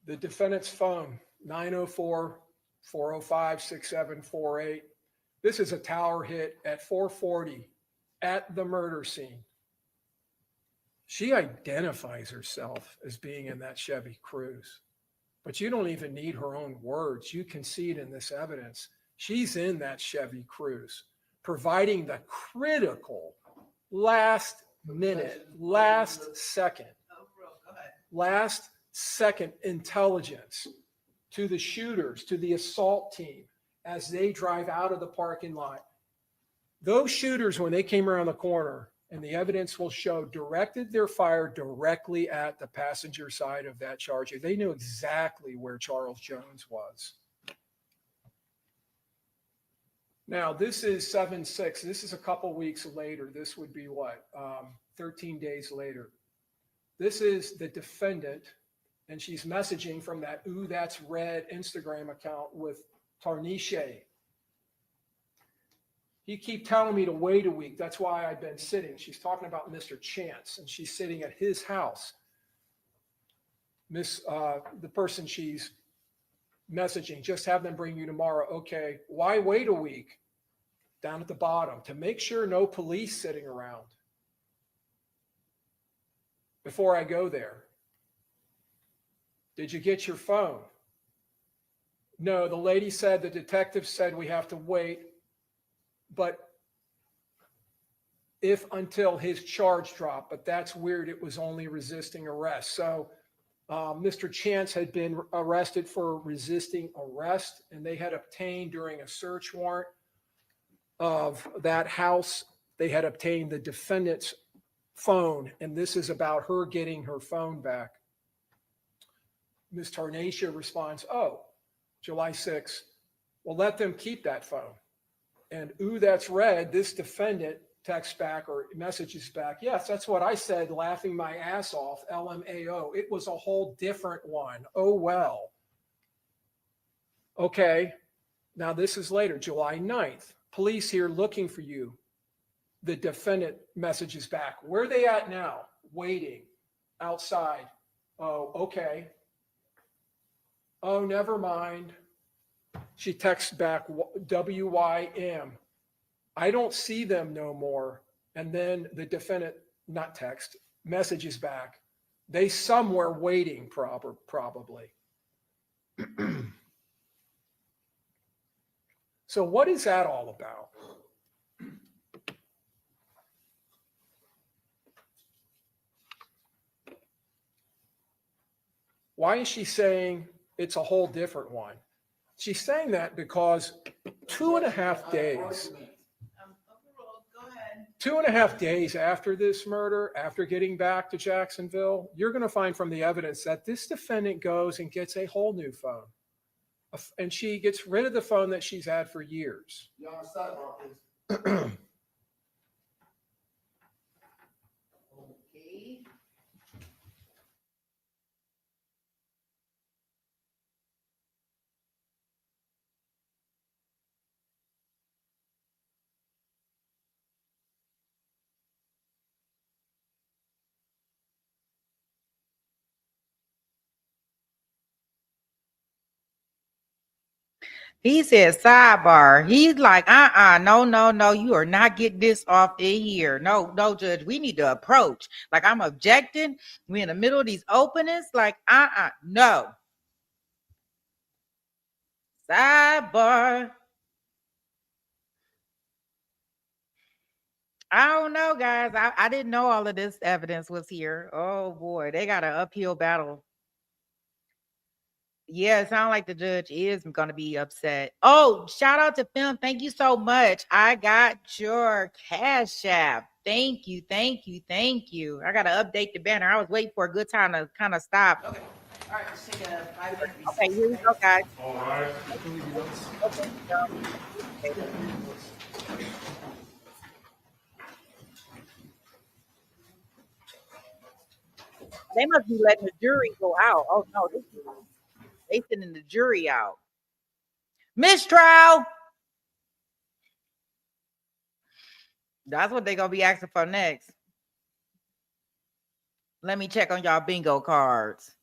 Speaker 1: The defendant's phone, 904-405-6748. This is a tower hit at 4:40 at the murder scene. She identifies herself as being in that Chevy Cruze, but you don't even need her own words. You can see it in this evidence. She's in that Chevy Cruze, providing the critical last minute, last second intelligence to the shooters, to the assault team, as they drive out of the parking lot. Those shooters, when they came around the corner, and the evidence will show, directed their fire directly at the passenger side of that Charger. They knew exactly where Charles Jones was. Now, this is 7/6. This is a couple weeks later. This would be what? 13 days later. This is the defendant, and she's messaging from that Ooh, That's Red Instagram account with Tarnisha. You keep telling me to wait a week. That's why I've been sitting. She's talking about Mr. Chance, and she's sitting at his house. The person she's messaging, just have them bring you tomorrow. Okay, why wait a week? down at the bottom to make sure no police sitting around before I go there. Did you get your phone? No, the lady said, the detective said we have to wait, but if until his charge dropped, but that's weird. It was only resisting arrest. So Mr. Chance had been arrested for resisting arrest, and they had obtained during a search warrant of that house, they had obtained the defendant's phone, and this is about her getting her phone back. Ms. Tarnacia responds, oh, July 6th, well, let them keep that phone. And ooh, that's red. This defendant texts back or messages back, yes, that's what I said, laughing my ass off, LMAO. It was a whole different one. Oh, well. Okay, now this is later, July 9th. Police here looking for you. The defendant messages back. Where are they at now? Waiting outside. Oh, okay. Oh, never mind. She texts back, WYM. I don't see them no more. And then the defendant, not text, messages back. They somewhere waiting, probably. So what is that all about? Why is she saying it's a whole different one? She's saying that because 2.5 days,
Speaker 3: Overruled. Go ahead.
Speaker 1: 2.5 days after this murder, after getting back to Jacksonville, you're going to find from the evidence that this defendant goes and gets a whole new phone. And she gets rid of the phone that she's had for years.
Speaker 2: Your Honor, sidebar, please.
Speaker 3: Okay.
Speaker 4: He said sidebar. He's like, no, you are not getting this off in here. No, judge, we need to approach. Like, I'm objecting. We in the middle of these openings. Like, no. Sidebar. I don't know, guys. I didn't know all of this evidence was here. Oh boy, they got an uphill battle. Yeah, it sounds like the judge is going to be upset. Oh, shout out to Film. Thank you so much. I got your Cash App. Thank you. I got to update the banner. I was waiting for a good time to kind of stop.
Speaker 3: Okay. All right, let's take a 5-minute recess.
Speaker 4: Okay, here we go, guys.
Speaker 5: All right.
Speaker 4: Okay. They must be letting the jury go out. Oh, no. They sending the jury out. Mistrial. That's what they're going to be asking for next. Let me check on y'all bingo cards.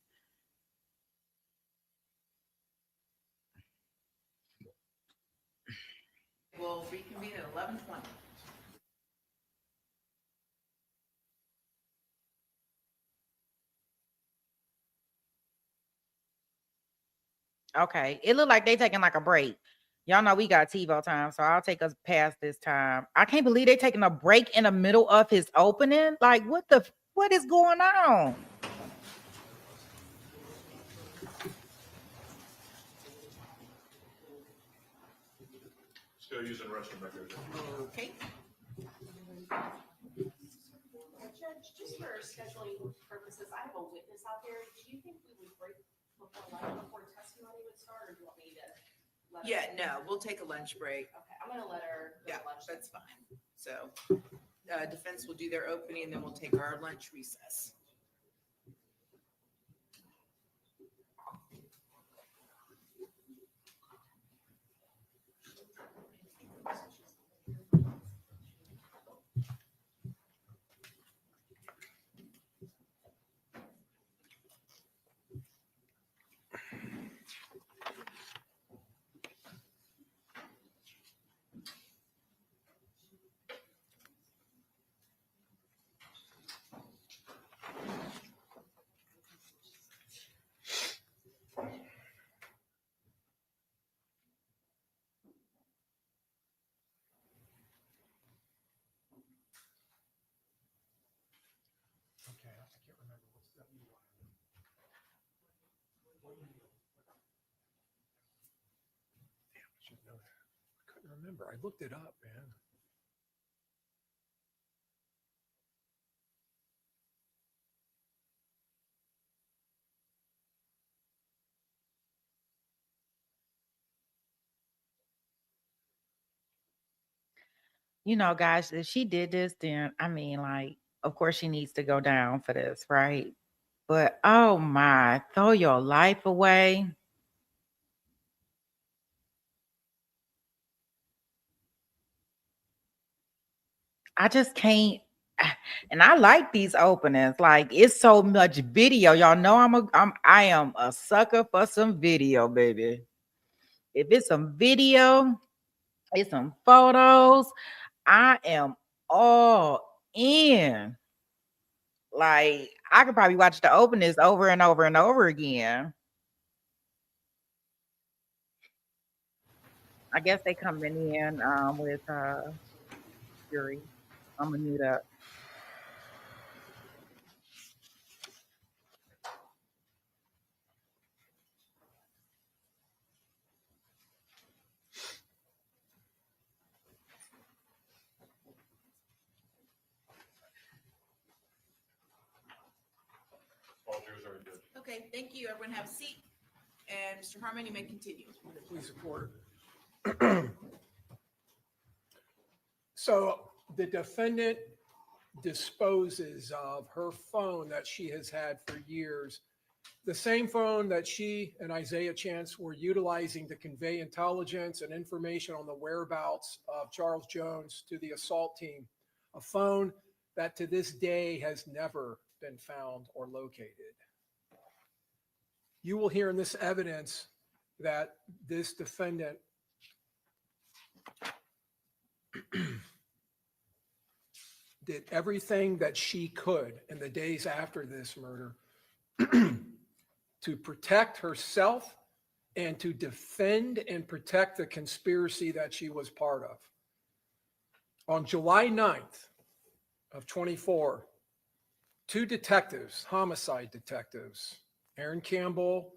Speaker 3: We'll reconvene at 11:20.
Speaker 4: Okay. It looked like they taking like a break. Y'all know we got TiVo time, so I'll take us past this time. I can't believe they taking a break in the middle of his opening. Like, what is going on?
Speaker 5: Still using restroom back there.
Speaker 3: Okay.
Speaker 6: Judge, just for scheduling purposes, I have a witness out there. Do you think we would break before testimony would start, or do you want me to let her?
Speaker 3: Yeah, no, we'll take a lunch break.
Speaker 6: Okay, I'm gonna let her go
Speaker 3: Yeah,
Speaker 6: to lunch.
Speaker 3: that's fine. So defense will do their opening, and then we'll take our lunch recess.
Speaker 1: remember. I looked it up, man.
Speaker 4: You know, guys, if she did this, then I mean, like, of course she needs to go down for this, right? But oh my, throw your life away. I just can't. And I like these openings. Like it's so much video. Y'all know I am a sucker for some video, baby. If it's some video, it's some photos, I am all in. Like I could probably watch the openings over and over and over again. I guess they coming in with jury. I'm gonna mute up.
Speaker 5: All Jews are good.
Speaker 3: Okay, thank you. Everyone have a seat. And Mr. Harmon, you may continue.
Speaker 1: Please support. So the defendant disposes of her phone that she has had for years, the same phone that she and Isaiah Chance were utilizing to convey intelligence and information on the whereabouts of Charles Jones to the assault team, a phone that to this day has never been found or located. You will hear in this evidence that this defendant did everything that she could in the days after this murder to protect herself and to defend and protect the conspiracy that she was part of. On July 9th of 24, two detectives, homicide detectives, Aaron Campbell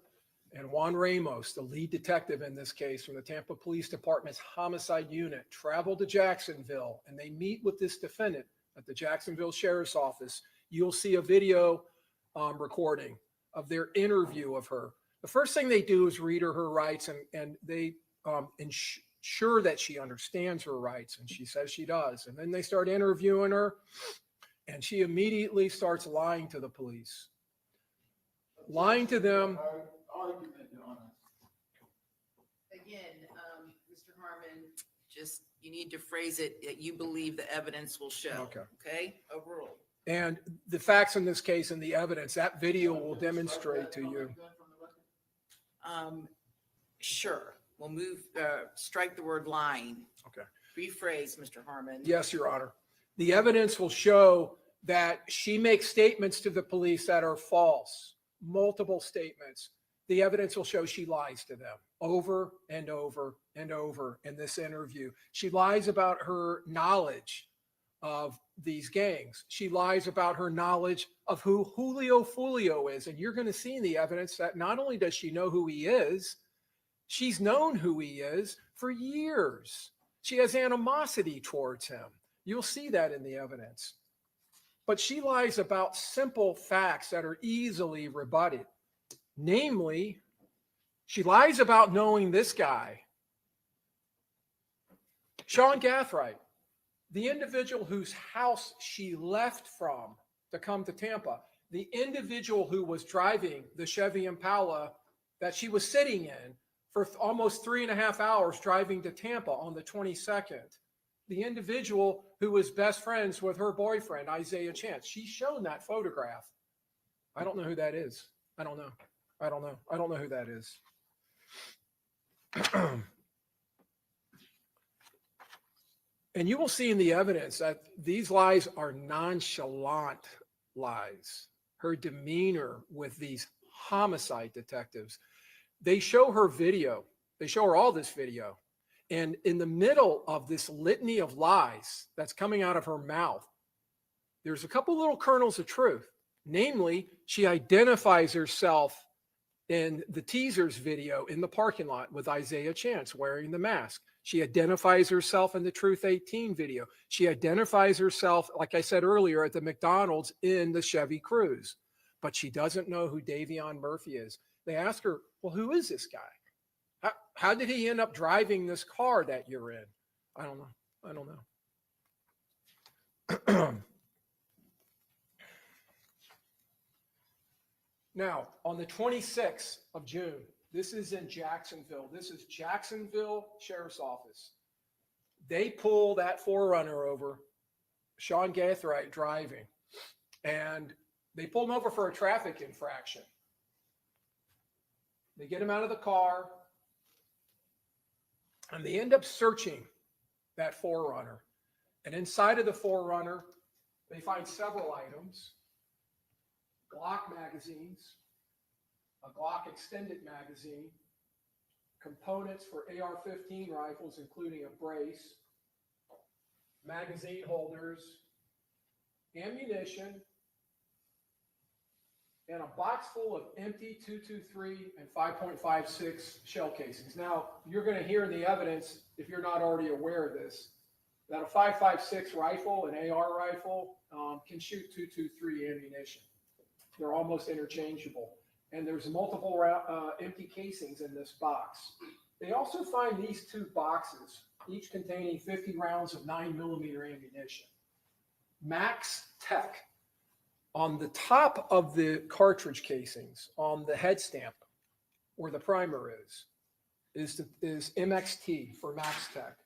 Speaker 1: and Juan Ramos, the lead detective in this case from the Tampa Police Department's homicide unit, travel to Jacksonville and they meet with this defendant at the Jacksonville Sheriff's Office. You'll see a video recording of their interview of her. The first thing they do is read her rights and they ensure that she understands her rights, and she says she does. And then they start interviewing her and she immediately starts lying to the police. Lying to them.
Speaker 2: Argument, Your Honor.
Speaker 3: Again, Mr. Harmon, just, you need to phrase it that you believe the evidence will show.
Speaker 1: Okay.
Speaker 3: Okay, overruled.
Speaker 1: And the facts in this case and the evidence, that video will demonstrate to you.
Speaker 3: Sure, we'll move, strike the word lying.
Speaker 1: Okay.
Speaker 3: Rephrase, Mr. Harmon.
Speaker 1: Yes, Your Honor. The evidence will show that she makes statements to the police that are false, multiple statements. The evidence will show she lies to them over and over and over in this interview. She lies about her knowledge of these gangs. She lies about her knowledge of who Julio Foolio is. And you're going to see in the evidence that not only does she know who he is, she's known who he is for years. She has animosity towards him. You'll see that in the evidence. But she lies about simple facts that are easily rebutted. Namely, she lies about knowing this guy, Sean Gathright, the individual whose house she left from to come to Tampa, the individual who was driving the Chevy Impala that she was sitting in for almost 3.5 hours driving to Tampa on the 22nd, the individual who was best friends with her boyfriend, Isaiah Chance. She's shown that photograph. I don't know who that is. I don't know. I don't know who that is. And you will see in the evidence that these lies are nonchalant lies. Her demeanor with these homicide detectives. They show her video. They show her all this video. And in the middle of this litany of lies that's coming out of her mouth, there's a couple little kernels of truth. Namely, she identifies herself in the teasers video in the parking lot with Isaiah Chance wearing the mask. She identifies herself in the Truth 18 video. She identifies herself, like I said earlier, at the McDonald's in the Chevy Cruze, but she doesn't know who Davion Murphy is. They ask her, well, who is this guy? How did he end up driving this car that you're in? I don't know. Now, on the 26th of June, this is in Jacksonville. This is Jacksonville Sheriff's Office. They pull that 4Runner over, Sean Gathright driving, and they pull him over for a traffic infraction. They get him out of the car, and they end up searching that 4Runner. And inside of the 4Runner, they find several items: Glock magazines, a Glock extended magazine, components for AR-15 rifles, including a brace, magazine holders, ammunition, and a box full of empty .223 and 5.56 shell casings. Now, you're going to hear in the evidence, if you're not already aware of this, that a 5.56 rifle, an AR rifle, can shoot .223 ammunition. They're almost interchangeable. And there's multiple empty casings in this box. They also find these two boxes, each containing 50 rounds of 9mm ammunition. Max Tech. On the top of the cartridge casings, on the head stamp, where the primer is MXT for Max Tech.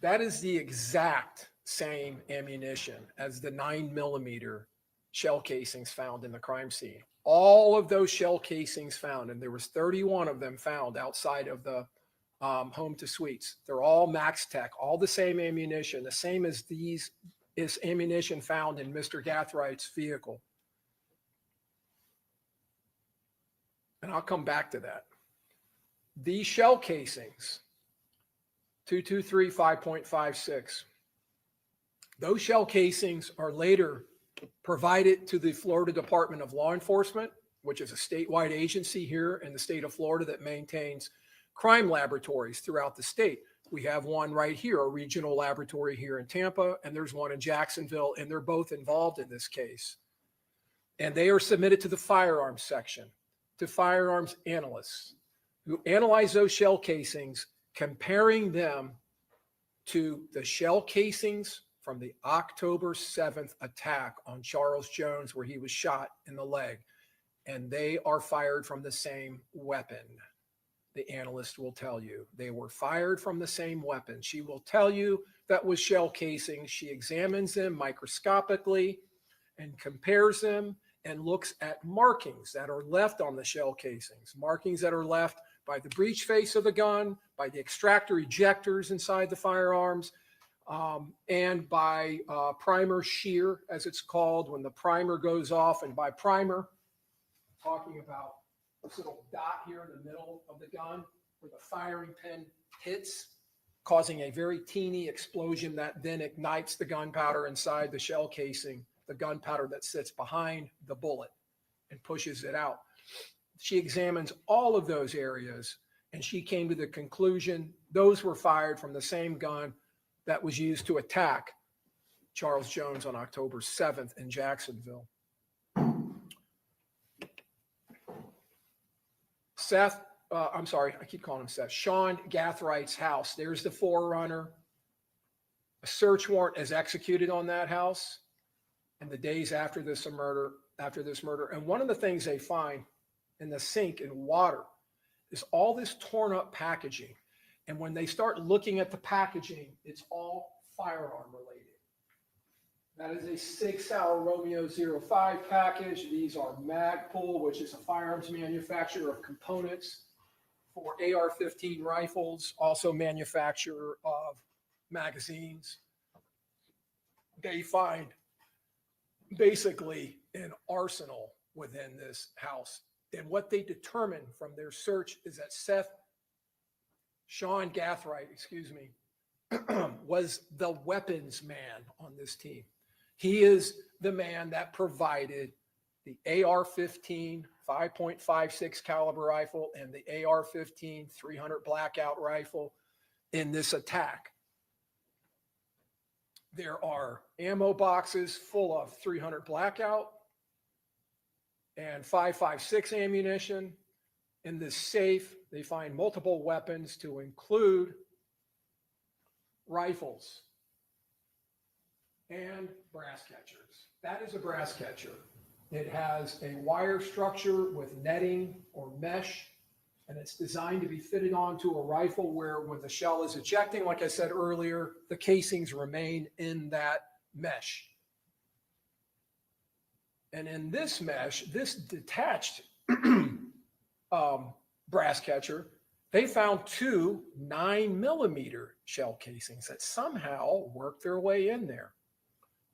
Speaker 1: That is the exact same ammunition as the 9mm shell casings found in the crime scene. All of those shell casings found, and there was 31 of them found outside of the home to suites. They're all Max Tech, all the same ammunition, the same as these is ammunition found in Mr. Gathwright's vehicle. And I'll come back to that. These shell casings, 223 5.56, those shell casings are later provided to the Florida Department of Law Enforcement, which is a statewide agency here in the state of Florida that maintains crime laboratories throughout the state. We have one right here, a regional laboratory here in Tampa, and there's one in Jacksonville, and they're both involved in this case. And they are submitted to the firearms section, to firearms analysts who analyze those shell casings, comparing them to the shell casings from the October 7th attack on Charles Jones, where he was shot in the leg. And they are fired from the same weapon. The analyst will tell you they were fired from the same weapon. She will tell you that was shell casings. She examines them microscopically and compares them and looks at markings that are left on the shell casings, markings that are left by the breech face of the gun, by the extractor ejectors inside the firearms, and by primer shear, as it's called, when the primer goes off. And by primer, talking about this little dot here in the middle of the gun where the firing pin hits, causing a very teeny explosion that then ignites the gunpowder inside the shell casing, the gunpowder that sits behind the bullet and pushes it out. She examines all of those areas, and she came to the conclusion those were fired from the same gun that was used to attack Charles Jones on October 7th in Jacksonville. Sean Gathwright's house. There's the 4Runner. A search warrant is executed on that house in the days after this murder. And one of the things they find in the sink and water is all this torn up packaging. And when they start looking at the packaging, it's all firearm related. That is a Sig Sauer Romeo 05 package. These are Magpul, which is a firearms manufacturer of components for AR-15 rifles, also manufacturer of magazines. They find basically an arsenal within this house. And what they determined from their search is that Sean Gathwright, was the weapons man on this team. He is the man that provided the AR-15 5.56 caliber rifle and the AR-15 300 blackout rifle in this attack. There are ammo boxes full of 300 blackout and 5.56 ammunition. In this safe, they find multiple weapons to include rifles and brass catchers. That is a brass catcher. It has a wire structure with netting or mesh, and it's designed to be fitted onto a rifle where when the shell is ejecting, like I said earlier, the casings remain in that mesh. And in this mesh, this detached brass catcher, they found 2 9mm shell casings that somehow worked their way in there.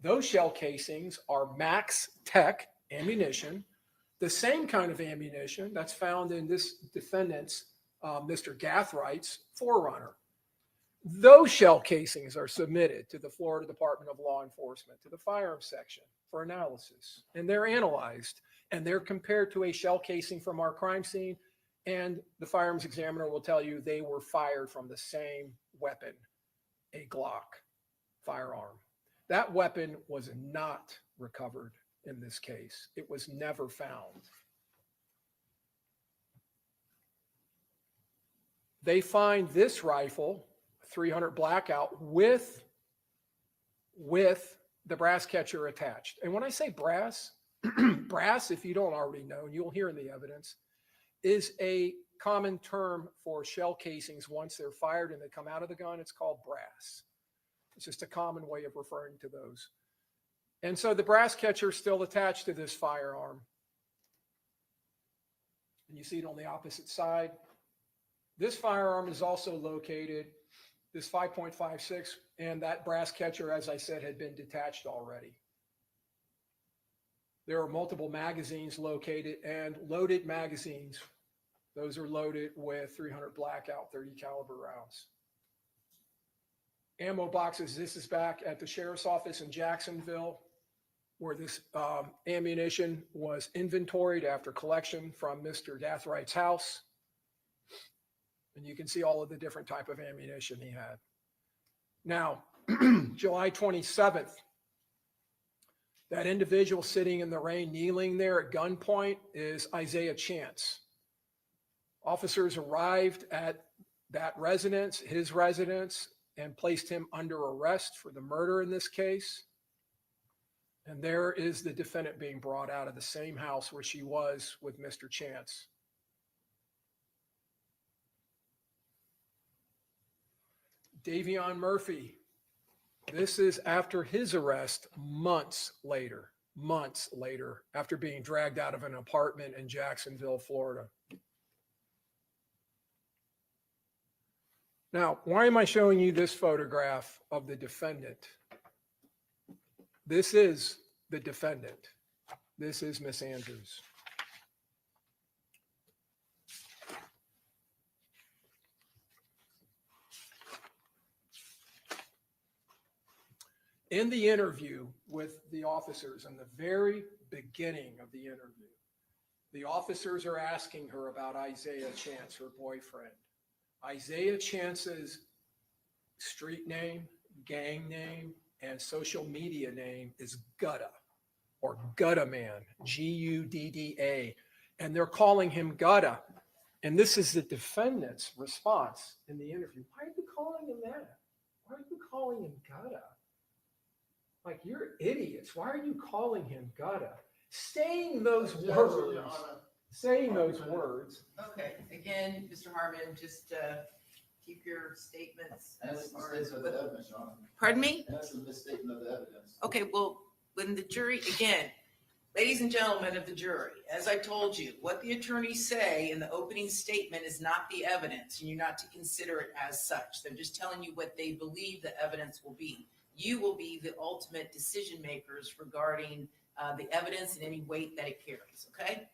Speaker 1: Those shell casings are Max Tech ammunition, the same kind of ammunition that's found in this defendant's, Mr. Gathwright's Forerunner. Those shell casings are submitted to the Florida Department of Law Enforcement, to the firearms section for analysis, and they're analyzed, and they're compared to a shell casing from our crime scene, and the firearms examiner will tell you they were fired from the same weapon, a Glock firearm. That weapon was not recovered in this case. It was never found. They find this rifle, 300 blackout, with the brass catcher attached. And when I say brass, brass, if you don't already know, and you'll hear in the evidence, is a common term for shell casings. Once they're fired and they come out of the gun, it's called brass. It's just a common way of referring to those. And so the brass catcher is still attached to this firearm. And you see it on the opposite side. This firearm is also located, this 5.56, and that brass catcher, as I said, had been detached already. There are multiple magazines located and loaded magazines. Those are loaded with 300 blackout 30 caliber rounds. Ammo boxes, this is back at the sheriff's office in Jacksonville, where this ammunition was inventoried after collection from Mr. Gathwright's house. And you can see all of the different type of ammunition he had. Now, July 27th, that individual sitting in the rain, kneeling there at gunpoint, is Isaiah Chance. Officers arrived at that residence, his residence, and placed him under arrest for the murder in this case. And there is the defendant being brought out of the same house where she was with Mr. Chance. Davion Murphy. This is after his arrest months later, after being dragged out of an apartment in Jacksonville, Florida. Now, why am I showing you this photograph of the defendant? This is the defendant. This is Miss Andrews. In the interview with the officers, in the very beginning of the interview, the officers are asking her about Isaiah Chance, her boyfriend. Isaiah Chance's street name, gang name, and social media name is Gudda, or Gudda Man, Gudda. And they're calling him Gudda. And this is the defendant's response in the interview. Why are you calling him that? Why are you calling him Gudda? Like, you're idiots. Why are you calling him Gudda? Saying those words.
Speaker 3: Okay, again, Mr. Harmon, just keep your statements
Speaker 2: That's
Speaker 3: as
Speaker 2: a
Speaker 3: far as.
Speaker 2: misstatement of the evidence, Your Honor.
Speaker 3: Pardon me?
Speaker 2: That's a misstatement of the evidence.
Speaker 3: Okay, well, when the jury, again, ladies and gentlemen of the jury, as I told you, what the attorneys say in the opening statement is not the evidence, and you're not to consider it as such. They're just telling you what they believe the evidence will be. You will be the ultimate decision makers regarding the evidence and any weight that it carries, okay?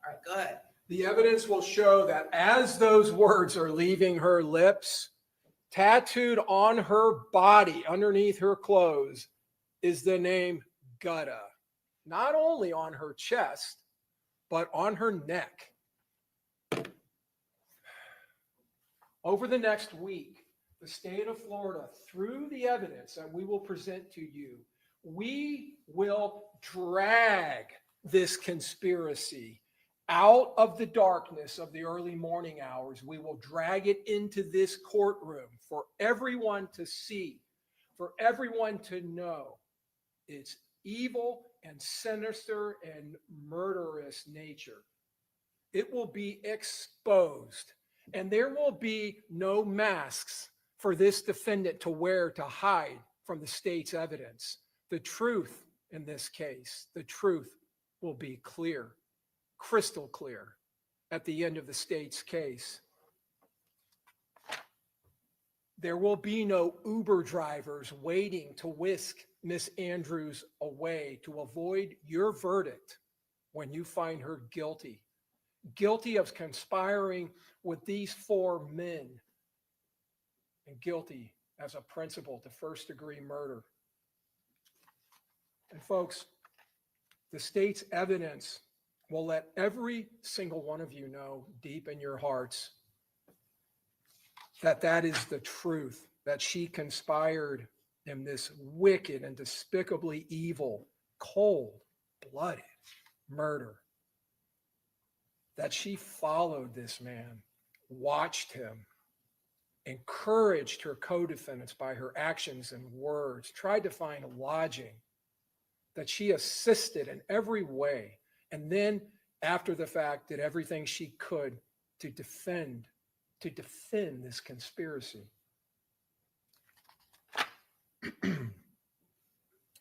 Speaker 3: All right, go ahead.
Speaker 1: The evidence will show that as those words are leaving her lips, tattooed on her body underneath her clothes is the name Gudda. not only on her chest, but on her neck. Over the next week, the state of Florida, through the evidence that we will present to you, we will drag this conspiracy out of the darkness of the early morning hours. We will drag it into this courtroom for everyone to see, for everyone to know its evil and sinister and murderous nature. It will be exposed, and there will be no masks for this defendant to wear to hide from the state's evidence. The truth in this case, the truth will be clear, crystal clear at the end of the state's case. There will be no Uber drivers waiting to whisk Miss Andrews away to avoid your verdict when you find her guilty of conspiring with these 4 men, and guilty as a principal to first-degree murder. And folks, the state's evidence will let every single one of you know deep in your hearts that that is the truth, that she conspired in this wicked and despicably evil, cold-blooded murder, that she followed this man, watched him, encouraged her co-defendants by her actions and words, tried to find lodging, that she assisted in every way, and then after the fact did everything she could to defend this conspiracy.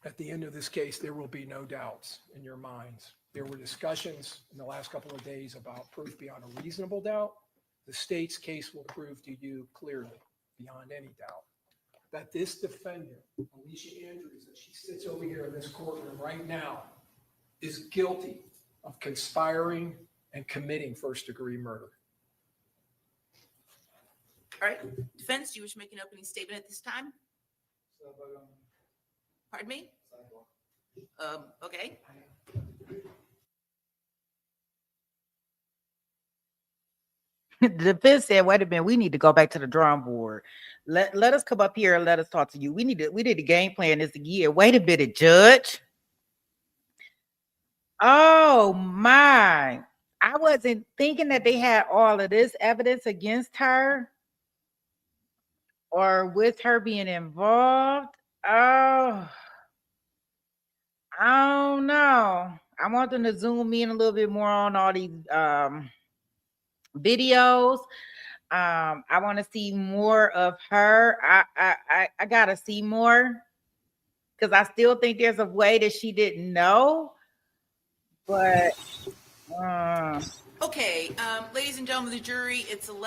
Speaker 1: At the end of this case, there will be no doubts in your minds. There were discussions in the last couple of days about proof beyond a reasonable doubt. The state's case will prove to you clearly, beyond any doubt, that this defendant, Alicia Andrews, as she sits over here in this courtroom right now, is guilty of conspiring and committing first-degree murder.
Speaker 3: All right, defense, do you wish to make an opening statement at this time? Pardon me? Okay.
Speaker 4: The defense said, wait a minute, we need to go back to the drawing board. Let us come up here and let us talk to you. We need to game plan this year. Wait a minute, Judge. Oh my. I wasn't thinking that they had all of this evidence against her or with her being involved. Oh, I don't know. I want them to zoom in a little bit more on all these videos. I want to see more of her. I gotta see more because I still think there's a way that she didn't know. But
Speaker 3: Okay, ladies and gentlemen of the jury, it's 11.